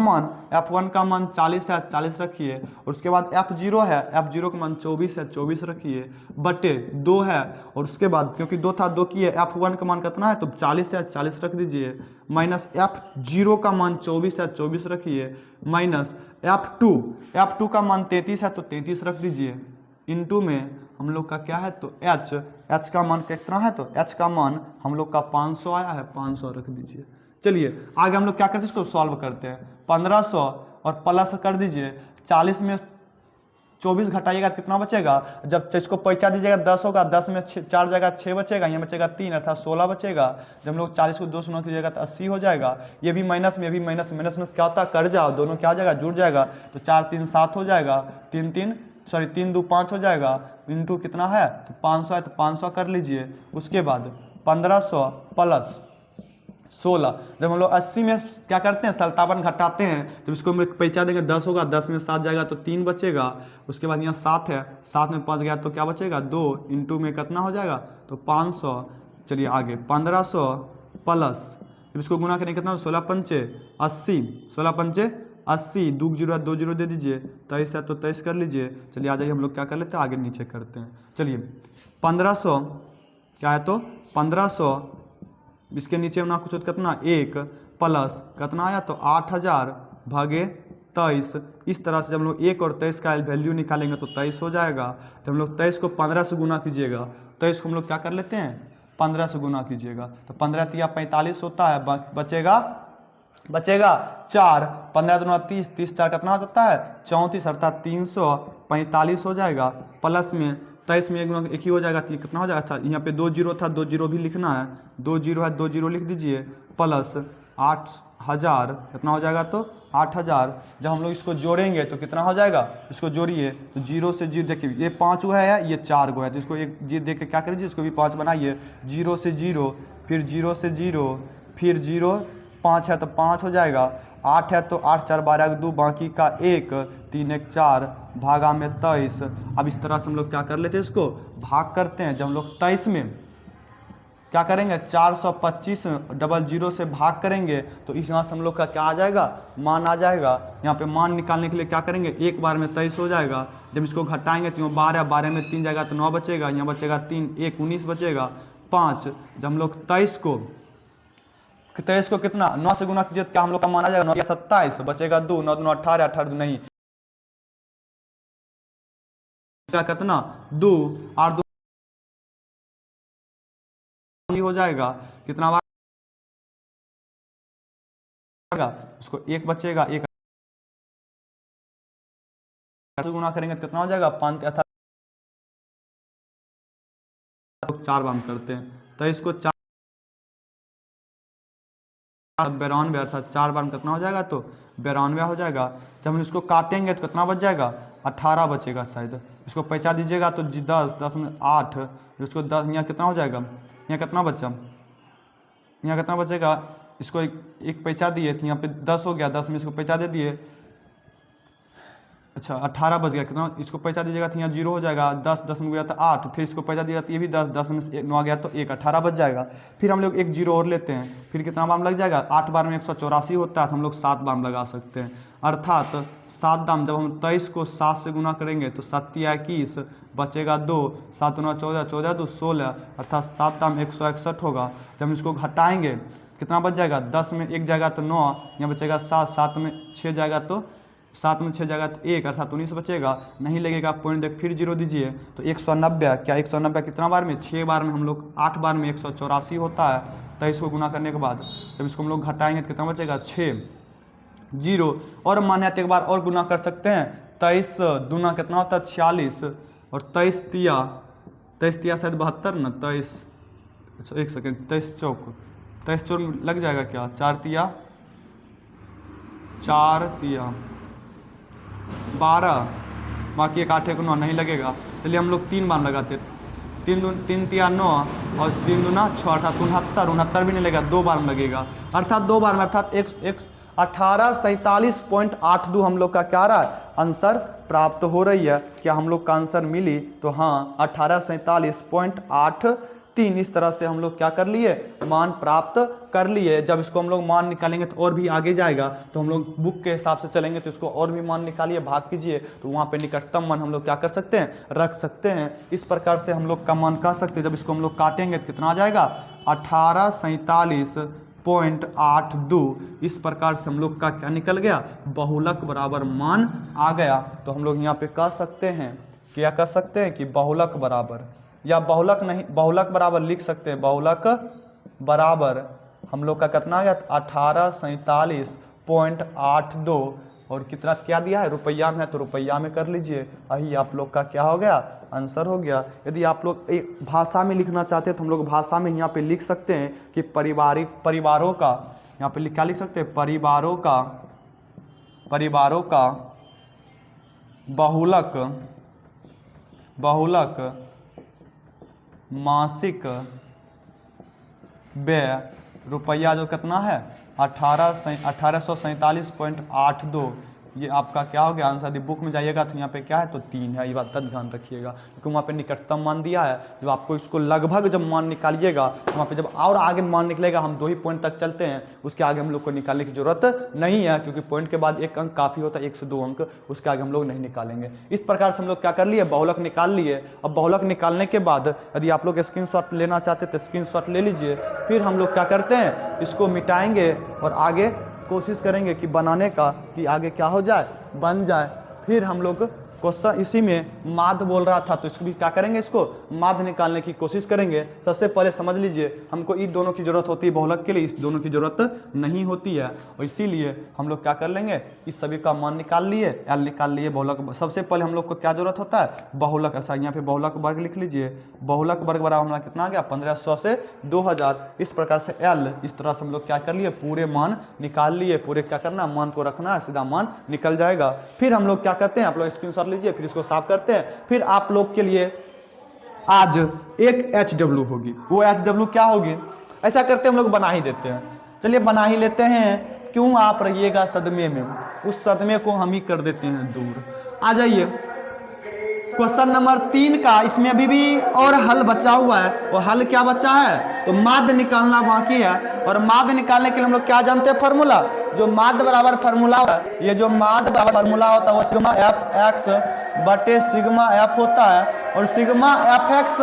मान 40 है, 40 रखिए। और उसके बाद F0 है, F0 का मान 24 है, 24 रखिए, बटे 2 है। और उसके बाद क्योंकि 2 था 2 किए, F1 का मान कितना है, तो 40 है, 40 रख दीजिए। माइनस F0 का मान 24 है, 24 रखिए। माइनस F2 का मान 33 है, तो 33 रख दीजिए। इंटू में हम लोग का क्या है, तो H का मान कितना है, तो H का मान हम लोग का 500 आया है, 500 रख दीजिए। चलिए आगे हम लोग क्या करते हैं, इसको सॉल्व करते हैं। 1500 और प्लस कर दीजिए, 40 में 24 घटाइएगा तो कितना बचेगा, जब इसको पैसा दीजिएगा 10 होगा, 10 में 4 जगह 6 बचेगा, यहाँ बचेगा 3, अर्थात 16 बचेगा। जब हम लोग 40 को 2 से 9 कीजिएगा तो 80 हो जाएगा। ये भी माइनस में, ये भी माइनस में क्या होता है, कर जाओ, दोनों क्या हो जाएगा, जुड़ जाएगा। तो 4 3 7 हो जाएगा, 3 2 5 हो जाएगा। इंटू कितना है, तो 500 है, तो 500 कर लीजिए। उसके बाद 1500 प्लस 16, जब हम लोग 80 में क्या करते हैं, 57 घटाते हैं, जब इसको हम पैसा देंगे 10 होगा, 10 में 7 जाएगा तो 3 बचेगा। उसके बाद यहाँ 7 है, 7 में 5 गया तो क्या बचेगा, 2, इंटू में कितना हो जाएगा, तो 500। चलिए आगे 1500 प्लस, जब इसको गुना करेंगे कितना, 16 पंचे 80, 16 पंचे 80, 2 जीरो है, 2 जीरो दे दीजिए, 23 है तो 23 कर लीजिए। चलिए आ जाइए, हम लोग क्या कर लेते हैं, आगे नीचे करते हैं। चलिए 1500 क्या है, तो 1500 इसके नीचे ना कुछ कितना, 1 प्लस कितना आया, तो 8000 भागे 23। इस तरह से जब हम लोग 1 और 23 का वैल्यू निकालेंगे तो 23 हो जाएगा। जब हम लोग 23 को 15 से गुना कीजिएगा, 23 को हम लोग क्या कर लेते हैं, 15 से गुना कीजिएगा, तो 15 तिया 45 होता है, बचेगा 4, 15 दूना 30, 30 4 कितना हो जाता है, 34, अर्थात 345 हो जाएगा। प्लस में 23 में एक ही हो जाएगा, तो कितना हो जाएगा, अच्छा यहाँ पे 2 जीरो था, 2 जीरो भी लिखना है, 2 जीरो है, 2 जीरो लिख दीजिए। प्लस 8000 कितना हो जाएगा, तो 8000। जब हम लोग इसको जोड़ेंगे तो कितना हो जाएगा, इसको जोड़िए तो 0 से 0, देखिए ये 5 गो है, ये 4 गो है, तो इसको एक जीरो देख के क्या करिए, इसको भी 5 बनाइए। 0 से 0, फिर 0 से 0, फिर 0, 5 है तो 5 हो जाएगा। 8 है तो 8 4 12 2, बाकी का 1, 3 1 4 भागा में 23। अब इस तरह से हम लोग क्या कर लेते हैं, इसको भाग करते हैं। जब हम लोग 23 में क्या करेंगे, 425 00 से भाग करेंगे तो इस यहाँ से हम लोग का क्या आ जाएगा, मान आ जाएगा। यहाँ पे मान निकालने के लिए क्या करेंगे, एक बार में 23 हो जाएगा। जब इसको घटाएंगे तो 12, 12 में 3 जाएगा तो 9 बचेगा, यहाँ बचेगा 3, 1 19 बचेगा 5। जब हम लोग 23 को कितना 9 से गुना कीजिए तो क्या हम लोग का मान आ जाएगा, 9 27 बचेगा 2, 9 2 18, 18 नहीं कितना 2, 8 2 हो जाएगा कितना इसको 1 बचेगा, 1 से गुना करेंगे तो कितना हो जाएगा 5 के 4 बार करते हैं तो इसको 4 92 अर्थात 4 बार में कितना हो जाएगा तो 92 हो जाएगा। जब हम इसको काटेंगे तो कितना बच जाएगा 18 बचेगा शायद। इसको पैंचा दीजिएगा तो 10 10 में 8, इसको 10 यहाँ कितना हो जाएगा, यहाँ कितना बचा, यहाँ कितना बचेगा, इसको एक पैंचा दिए थे यहाँ पे 10 हो गया, 10 में इसको पैंचा दे दिए, अच्छा 18 बच गया, कितना इसको पैंचा दीजिएगा तो यहाँ 0 हो जाएगा, 10 10 में गया था 8, फिर इसको पैंचा दिया तो ये भी 10 10 में 9 आ गया तो 1 18 बच जाएगा। फिर हम लोग एक 0 और लेते हैं, फिर कितना बार लग जाएगा, 8 बार में 184 होता है तो हम लोग 7 बार लगा सकते हैं। अर्थात 7 दाम जब हम 23 को 7 से गुना करेंगे तो 7 या 21 बचेगा 2, 7 9 14 14 2 16, अर्थात 7 दाम 161 होगा। जब हम इसको घटाएंगे कितना बच जाएगा, 10 में 1 जाएगा तो 9, यहाँ बचेगा 7, 7 में 6 जाएगा तो 7 में 6 जाएगा तो 1, अर्थात 19 बचेगा, नहीं लगेगा पॉइंट देख फिर 0 दीजिए तो 190, क्या 190 कितना बार में, 6 बार में, हम लोग 8 बार में 184 होता है। तो इसको गुना करने के बाद जब इसको हम लोग घटाएंगे तो कितना बचेगा 6 0, और मान्य एक बार और गुना कर सकते हैं, 23 दूना कितना होता है 46, और 23 तिया शायद 72 ना, 23 अच्छा 1 सेकेंड 23 चौक लग जाएगा क्या, 4 तिया 12, बाकी 1 8 9 नहीं लगेगा, चलिए हम लोग 3 बार लगाते, 3 तिया 9 और 3 दूना 6, अर्थात 69 भी नहीं लगेगा, 2 बार में लगेगा, अर्थात 2 बार में, अर्थात 1847.82 हम लोग का क्या रहा है आंसर प्राप्त हो रही है। क्या हम लोग का आंसर मिली, तो हाँ 1847.83, इस तरह से हम लोग क्या कर लिए, मान प्राप्त कर लिए। जब इसको हम लोग मान निकालेंगे तो और भी आगे जाएगा, तो हम लोग बुक के हिसाब से चलेंगे तो इसको और भी मान निकालिए, भाग कीजिए, तो वहाँ पे निकटतम मान हम लोग क्या कर सकते हैं, रख सकते हैं। इस प्रकार से हम लोग का मान कह सकते हैं। जब इसको हम लोग काटेंगे तो कितना आ जाएगा 1847.82, इस प्रकार से हम लोग का क्या निकल गया, बहुलक बराबर मान आ गया। तो हम लोग यहाँ पे कह सकते हैं, क्या कह सकते हैं कि बहुलक बराबर, या बहुलक नहीं, बहुलक बराबर लिख सकते हैं, बहुलक बराबर हम लोग का कितना आ गया 1847.82, और कितना क्या दिया है, रुपया में है तो रुपया में कर लीजिए, यही आप लोग का क्या हो गया, आंसर हो गया। यदि आप लोग एक भाषा में लिखना चाहते हैं तो हम लोग भाषा में यहाँ पे लिख सकते हैं कि परिवारों का, यहाँ पे क्या लिख सकते हैं, परिवारों का बहुलक मासिक व्यय रुपया जो कितना है 1847.82, ये आपका क्या हो गया आंसर। यदि बुक में जाइएगा तो यहाँ पे क्या है तो 3 है, ये बात का ध्यान रखिएगा, क्योंकि वहाँ पे निकटतम मान दिया है। जब आपको इसको लगभग जब मान निकालिएगा तो वहाँ पे जब और आगे मान निकलेगा, हम 2 ही पॉइंट तक चलते हैं, उसके आगे हम लोग को निकालने की जरूरत नहीं है, क्योंकि पॉइंट के बाद 1 अंक काफ़ी होता है, 1 से 2 अंक, उसके आगे हम लोग नहीं निकालेंगे। इस प्रकार से हम लोग क्या कर लिए, बहुलक निकाल लिए। अब बहुलक निकालने के बाद यदि आप लोग स्क्रीनशॉट लेना चाहते तो स्क्रीनशॉट ले लीजिए। फिर हम लोग क्या करते हैं, इसको मिटाएंगे और आगे कोशिश करेंगे कि बनाने का, कि आगे क्या हो जाए, बन जाए। फिर हम लोग क्वेश्चन इसी में माध्य बोल रहा था, तो इसको भी क्या करेंगे, इसको माध्य निकालने की कोशिश करेंगे। सबसे पहले समझ लीजिए, हमको इन दोनों की जरूरत होती है बहुलक के लिए, इस दोनों की जरूरत नहीं होती है, और इसीलिए हम लोग क्या कर लेंगे, इस सभी का मान निकाल लिए, एल निकाल लिए, बहुलक। सबसे पहले हम लोग को क्या जरूरत होता है, बहुलक। ऐसा यहाँ पे बहुलक वर्ग लिख लीजिए, बहुलक वर्ग बराबर हमारा कितना आ गया 1500 से 2000। इस प्रकार से एल, इस तरह से हम लोग क्या कर लिए, पूरे मान निकाल लिए। पूरे क्या करना, मान को रखना है, सीधा मान निकल जाएगा। फिर हम लोग क्या करते हैं, आप लोग स्क्रीनशॉट लीजिए, फिर इसको साफ करते हैं। फिर आप लोग के लिए आज एक HW होगी, वो HW क्या होगी, ऐसा करते हम लोग बना ही देते हैं। चलिए बना ही लेते हैं, क्यों आप रहिएगा सदमे में, उस सदमे को हम ही कर देते हैं दूर। आ जाइए क्वेश्चन नंबर 3 का, इसमें अभी भी और हल बचा हुआ है। वो हल क्या बचा है, तो माध्य निकालना बाकी है। और माध्य निकालने के लिए हम लोग क्या जानते हैं, फार्मूला, जो माध्य बराबर फार्मूला होता है, ये जो माध्य बराबर फार्मूला होता है वो सिग्मा FX बटे सिग्मा F होता है। और सिग्मा FX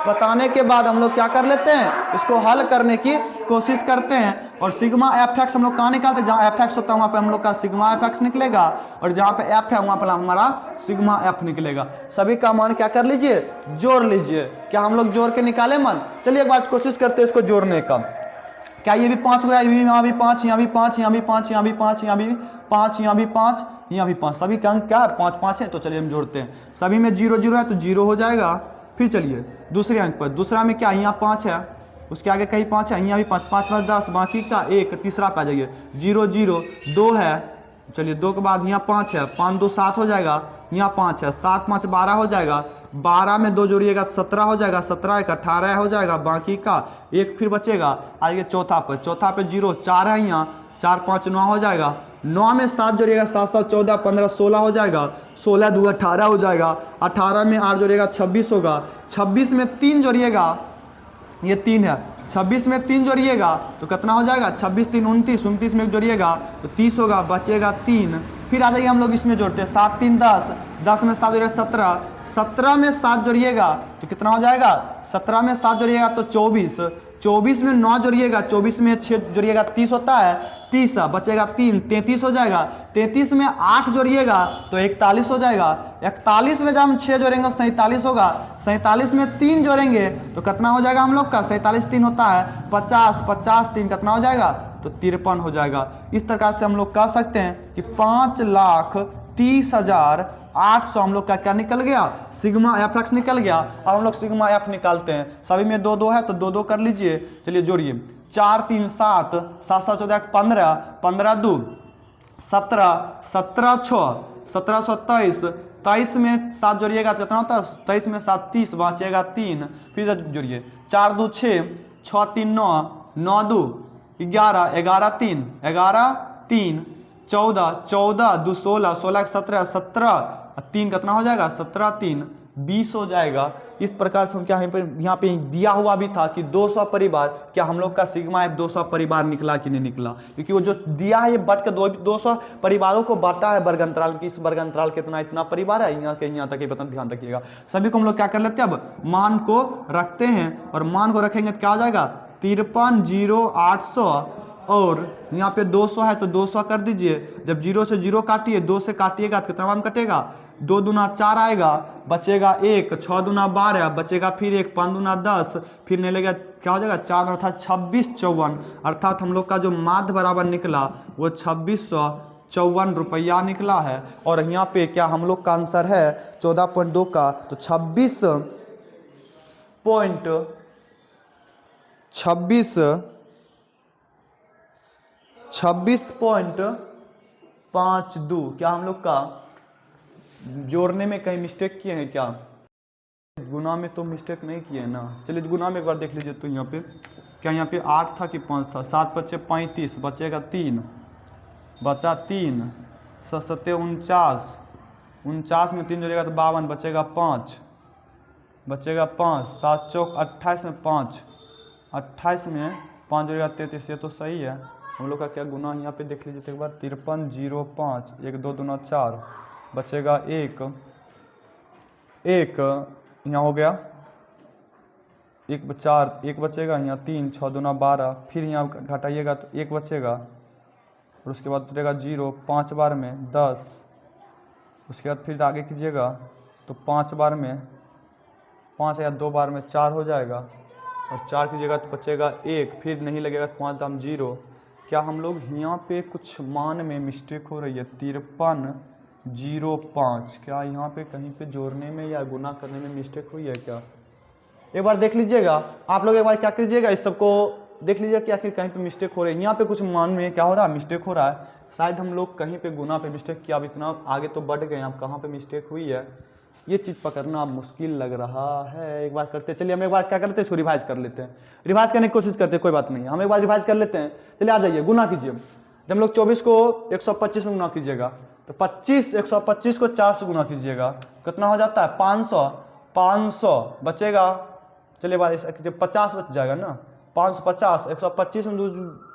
बताने के बाद हम लोग क्या कर लेते हैं, इसको हल करने की कोशिश करते हैं। और सिग्मा FX हम लोग कहाँ निकालते हैं, जहाँ FX होता है वहाँ पे हम लोग का सिग्मा FX निकलेगा, और जहाँ पे F है वहाँ पर हमारा सिग्मा F निकलेगा। सभी का मान क्या कर लीजिए, जोड़ लीजिए। क्या हम लोग जोड़ के निकाले मान, चलिए एक बार कोशिश करते हैं इसको जोड़ने का। क्या ये भी 5 गया, यहाँ भी 5, यहाँ भी 5, यहाँ भी 5, यहाँ भी 5, यहाँ भी 5, यहाँ भी 5, यहाँ भी 5, सभी का अंक क्या है 5 5 है। तो चलिए हम जोड़ते हैं, सभी में 0 0 है तो 0 हो जाएगा। फिर चलिए दूसरे अंक पर, दूसरा में क्या यहाँ 5 है, उसके आगे कहीं 5 है, यहाँ भी 5, 5 5 10, बाकी का 1, तीसरा पे आ जाइए 0 0 2 है। चलिए 2 के बाद यहाँ 5 है, 5 2 7 हो जाएगा, यहाँ 5 है, 7 5 12 हो जाएगा, 12 में 2 जोड़िएगा 17 हो जाएगा, 17 1 18 हो जाएगा, बाकी का 1 फिर बचेगा। आइए चौथा पे 0 4 है, यहाँ 4 5 9 हो जाएगा, 9 में 7 जोड़िएगा 7 7 14 15 16 हो जाएगा, 16 2 18 हो जाएगा, 18 में 8 जोड़िएगा 26 होगा, 26 में 3 जोड़िएगा, ये 3 है, 26 में 3 जोड़िएगा तो कितना हो जाएगा 26 3 29, 29 में 1 जोड़िएगा तो 30 होगा, बचेगा 3। फिर आ जाइए हम लोग इसमें जोड़ते हैं 7 3 10, 10 में 7 जोड़िएगा 17, 17 में 7 जोड़िएगा तो कितना हो जाएगा, 17 में 7 जोड़िएगा तो 24, 24 में 9 जोड़िएगा, 24 में 6 जोड़िएगा 30 होता है, 30 बचेगा 3, 33 हो जाएगा, 33 में 8 जोड़िएगा तो 41 हो जाएगा, 41 में जब हम 6 जोड़ेंगे 47 होगा, 47 में 3 जोड़ेंगे तो कितना हो जाएगा हम लोग का 47 3 होता है 50, 50 3 कितना हो जाएगा तो 53 हो जाएगा। इस प्रकार से हम लोग कह सकते हैं कि 5,30,800 हम लोग का क्या निकल गया, सिग्मा एफ एक्स निकल गया। अब हम लोग सिग्मा एफ निकालते हैं, सभी में 2 2 है तो 2 2 कर लीजिए। चलिए जोड़िए 4 3 7, 7 7 14 15, 15 2 17, 17 6 17 27, 23 में 7 जोड़िएगा तो कितना होता है 23 में 7 30, बचेगा 3। फिर जोड़िए 4 2 6, 6 3 9, 9 2 11, 11 3, 11 3, 14, 14 2 16, 16 17, 17 3 कितना हो जाएगा 17 3 20 हो जाएगा। इस प्रकार से क्या यहाँ पे दिया हुआ भी था कि 200 परिवार, क्या हम लोग का सिग्मा एफ 200 परिवार निकला कि नहीं निकला, क्योंकि वो जो दिया है ये बट के 200 परिवारों को बांटा है वर्ग अंतराल की, इस वर्ग अंतराल के इतना परिवार है, यहाँ के यहाँ तक बता ध्यान रखिएगा। सभी को हम लोग क्या कर लेते हैं, अब मान को रखते हैं और मान को रखेंगे तो क्या हो जाएगा 53,0800 और यहाँ पे 200 है तो 200 कर दीजिए। जब 0 से 0 काटिए, 2 से काटिएगा तो कितना मान कटेगा 2 दूना 4 आएगा, बचेगा 1, 6 दूना 12 बचेगा, फिर 1 5 दूना 10, फिर नहीं लगेगा क्या हो जाएगा 4 अर्थात 2654, अर्थात हम लोग का जो माध्य बराबर निकला वो 2654 रुपया निकला है। और यहाँ पे क्या हम लोग का आंसर है 14.2 का, तो 26.52 क्या हम लोग का जोड़ने में कहीं मिस्टेक किए हैं क्या, गुना में तो मिस्टेक नहीं किए ना। चलिए गुना में एक बार देख लीजिए, तो यहाँ पे क्या यहाँ पे 8 था कि 5 था, 7 बचे 35 बचेगा 3, बचा 3, 7 7 49, 49 में 3 जोड़ेगा तो 52 बचेगा 5, बचेगा 5, 7 चौक 28 में 5, 28 में 5 जोड़ेगा 33, ये तो सही है। हम लोग का क्या गुना यहाँ पे देख लीजिए तो एक बार 5305, 1 2 दूना 4 बचेगा 1 यहाँ हो गया 1 4, 1 बचेगा यहाँ 3, 6 दूना 12, फिर यहाँ घटाइएगा तो 1 बचेगा और उसके बाद उतरेगा 0, 5 बार में 10, उसके बाद फिर आगे कीजिएगा तो 5 बार में 5 या 2 बार में 4 हो जाएगा और 4 कीजिएगा तो बचेगा 1, फिर नहीं लगेगा तो 5 दाम 0। क्या हम लोग यहाँ पे कुछ मान में मिस्टेक हो रही है 5305, क्या यहाँ पे कहीं पे जोड़ने में या गुना करने में मिस्टेक हुई है क्या, एक बार देख लीजिएगा आप लोग। एक बार क्या कीजिएगा इस सबको देख लीजिए कि आखिर कहीं पे मिस्टेक हो रही है, यहाँ पे कुछ मान में क्या हो रहा है मिस्टेक हो रहा है, शायद हम लोग कहीं पे गुना पे मिस्टेक किया। अब इतना आगे तो बढ़ गए, अब कहाँ पे मिस्टेक हुई है ये चीज़ पकड़ना मुश्किल लग रहा है। एक बार करते, चलिए हम एक बार क्या करते हैं इसको रिवाइज कर लेते हैं, रिवाइज करने की कोशिश करते हैं, कोई बात नहीं, हम एक बार रिवाइज कर लेते हैं। चलिए आ जाइए गुना कीजिए। जब हम लोग 24 को 125 में गुना कीजिएगा तो 125 को 4 से गुना कीजिएगा, कितना हो जाता है 500 बचेगा। चलिए बात 50 बच जाएगा ना, 550, 125 में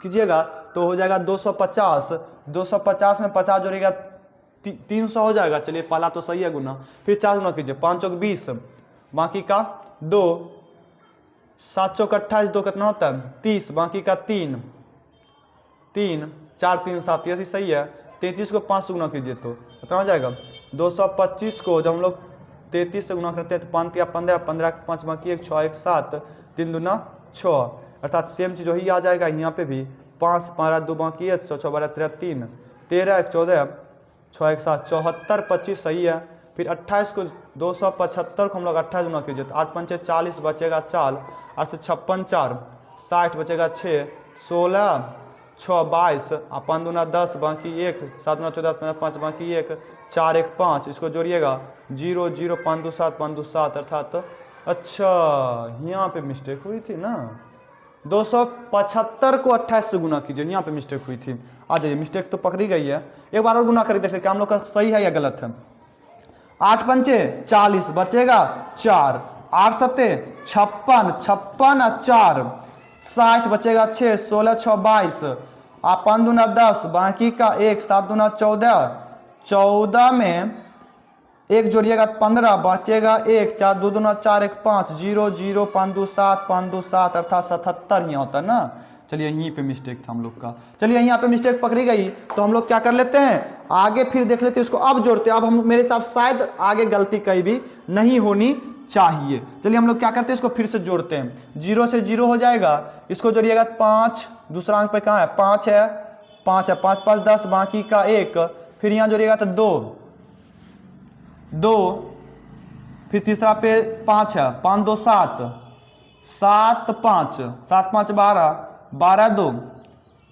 कीजिएगा तो हो जाएगा 250, 250 में 50 जोड़ेगा 300 हो जाएगा। चलिए पहला तो सही है गुना, फिर 4 गुना कीजिए 5 चौक 20, बाकी का 2, 7 चौक 28, 2 कितना होता है 30, बाकी का 3, 4 3 7, ये सही है। 33 को 5 से गुना कीजिए तो कितना हो जाएगा 225 को जब हम लोग 33 से गुना करते हैं तो 5 या 15, 15 5 बाकी 1 6 1 7, 3 दूना 6, अर्थात सेम चीज़ वही आ जाएगा यहाँ पे भी। 5 5 2 बाकी है, 6 6 12 13 3 13 1 14 6 1 7 74 25 सही है। फिर 28 को 275 को हम लोग 28 गुना कीजिए तो 8 5 40 बचेगा 4, 8 से 56 4 60 बचेगा 6 16 6 22 5 दूना 10 बाकी 1 7 9 14 5 बाकी 1 4 1 5 इसको जोड़िएगा 0 0 5 2 7 5 2 7 अर्थात अच्छा यहाँ पे मिस्टेक हुई थी ना, 275 को 28 से गुना कीजिए, यहाँ पे मिस्टेक हुई थी। आ जाइए, मिस्टेक तो पकड़ी गई है, एक बार और गुना करके देख लेते हैं हम लोग का सही है या गलत है। 8 पंचे 40 बचेगा 4, 8 सत्ते 56 56 4 60 बचेगा 6 16 6 22 5 दूना 10 बाकी का 1 7 दूना 14 14 में 1 जोड़िएगा 15 बचेगा 1 4 2 दूना 4 1 5 0 0 5 2 7 अर्थात 77 यहाँ होता है ना। चलिए यहीं पे मिस्टेक था हम लोग का। चलिए यहाँ पे मिस्टेक पकड़ी गई तो हम लोग क्या कर लेते हैं, आगे फिर देख लेते हैं इसको, अब जोड़ते हैं। अब हम मेरे हिसाब शायद आगे गलती कहीं भी नहीं होनी चाहिए। चलिए हम लोग क्या करते हैं, इसको फिर से जोड़ते हैं। 0 से 0 हो जाएगा, इसको जोड़िएगा 5, दूसरा अंक पे कहाँ है 5 है, 5 है 5 5 10 बाकी का 1, फिर यहाँ जोड़िएगा तो 2 फिर तीसरा पे 5 है 5 2 7 7 5 7 5 12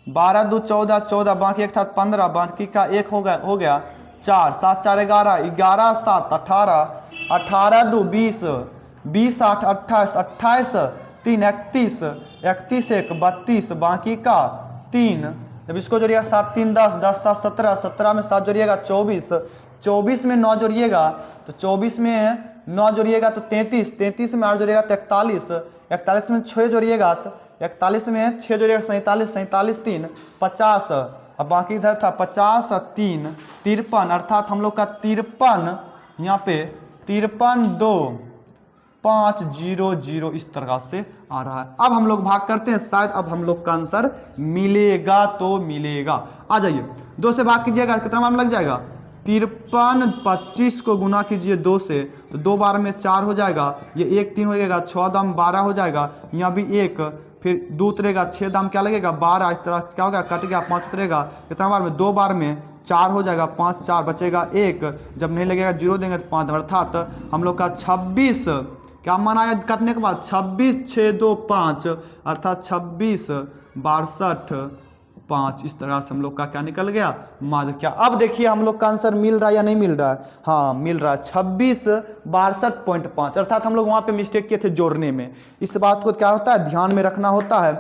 12 2 14 14 बाकी 1 7 15 बाकी का 1 हो गया 4 7 4 11 11 7 18 18 2 20 20 8 28 28 3 31 31 1 32 बाकी का 3, जब इसको जोड़िएगा 7 3 10 10 7 17 17 में 7 जोड़िएगा 24 24 में 9 जोड़िएगा तो 24 में 9 जोड़िएगा तो 33 33 में 8 जोड़िएगा तो 41 41 में 6 जोड़िएगा तो 41 में 6 जोड़िएगा 47 47 3 50, अब बाकी इधर था 50 3 53 अर्थात हम लोग का 53 यहाँ पे 53 2 5 0 0 इस तरह से आ रहा है। अब हम लोग भाग करते हैं, शायद अब हम लोग का आंसर मिलेगा तो मिलेगा। आ जाइए 2 से भाग कीजिएगा, कितना बार में लग जाएगा 53 25 को गुना कीजिए 2 से तो 2 बार में 4 हो जाएगा, ये 1 3 हो जाएगा 6 दाम 12 हो जाएगा, यहाँ भी 1 फिर 2 उतरेगा 6 दाम क्या लगेगा 12, इस तरह क्या होगा कट गया 5 उतरेगा, कितना बार में 2 बार में 4 हो जाएगा 5 4 बचेगा 1, जब नहीं लगेगा 0 देंगे तो 5, अर्थात हम लोग का 26 क्या माना है काटने के बाद 26 6 2 5 अर्थात 26 62 5 इस तरह से हम लोग का क्या निकल गया माध्य। क्या अब देखिए हम लोग का आंसर मिल रहा है या नहीं मिल रहा है, हाँ मिल रहा है 26 62.5 अर्थात हम लोग वहाँ पे मिस्टेक किए थे जोड़ने में। इस बात को क्या होता है ध्यान में रखना होता है,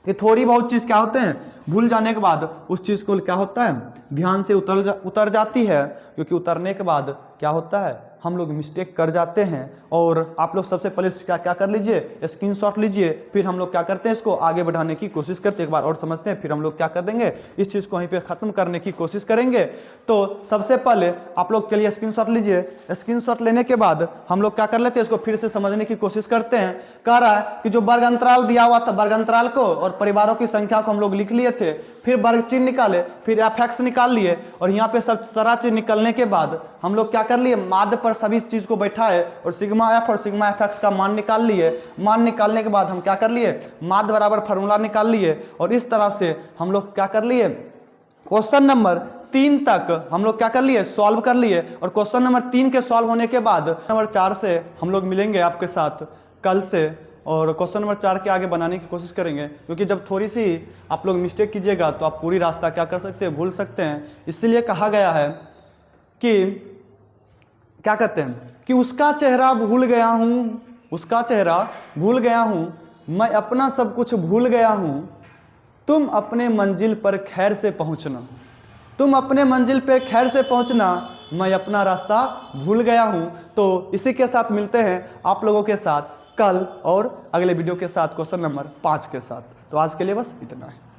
ये थोड़ी बहुत चीज़ क्या होते हैं भूल जाने के बाद उस चीज़ को क्या होता है ध्यान से उतर जाती है, क्योंकि उतरने के बाद क्या होता है हम लोग मिस्टेक कर जाते हैं। और आप लोग सबसे पहले क्या कर लीजिए स्क्रीनशॉट लीजिए, फिर हम लोग क्या करते हैं इसको आगे बढ़ाने की कोशिश करते हैं, एक बार और समझते हैं, फिर हम लोग क्या कर देंगे इस चीज़ को वहीं पे ख़त्म करने की कोशिश करेंगे। तो सबसे पहले आप लोग चलिए स्क्रीनशॉट लीजिए, स्क्रीनशॉट लेने के बाद हम लोग क्या कर लेते हैं इसको फिर से समझने की कोशिश करते हैं। कह रहा है कि जो वर्ग अंतराल दिया हुआ था वर्ग अंतराल को और परिवारों की संख्या को हम लोग लिख लिए थे, फिर वर्ग चिन्ह निकाले, फिर f(x) निकाल लिए, और यहाँ पे सब सारा चीज निकलने के बाद हम लोग क्या कर लिए माध्य पर सभी चीज को बैठाए और सिग्मा f और सिग्मा f(x) का मान निकाल लिए। मान निकालने के बाद हम क्या कर लिए माध्य बराबर फार्मूला निकाल लिए, और इस तरह से हम लोग क्या कर लिए क्वेश्चन नंबर 3 तक हम लोग क्या कर लिए सॉल्व कर लिए। और क्वेश्चन नंबर 3 के सॉल्व होने के बाद नंबर 4 से हम लोग मिलेंगे आपके साथ कल से, और क्वेश्चन नंबर 4 के आगे बनाने की कोशिश करेंगे, क्योंकि जब थोड़ी सी आप लोग मिस्टेक कीजिएगा तो आप पूरी रास्ता क्या कर सकते हैं भूल सकते हैं। इसलिए कहा गया है कि क्या कहते हैं कि उसका चेहरा भूल गया हूँ, उसका चेहरा भूल गया हूँ, मैं अपना सब कुछ भूल गया हूँ, तुम अपने मंजिल पर खैर से पहुँचना, तुम अपने मंजिल पे खैर से पहुँचना, मैं अपना रास्ता भूल गया हूँ। तो इसी के साथ मिलते हैं आप लोगों के साथ कल और अगले वीडियो के साथ क्वेश्चन नंबर 5 के साथ। तो आज के लिए बस इतना है।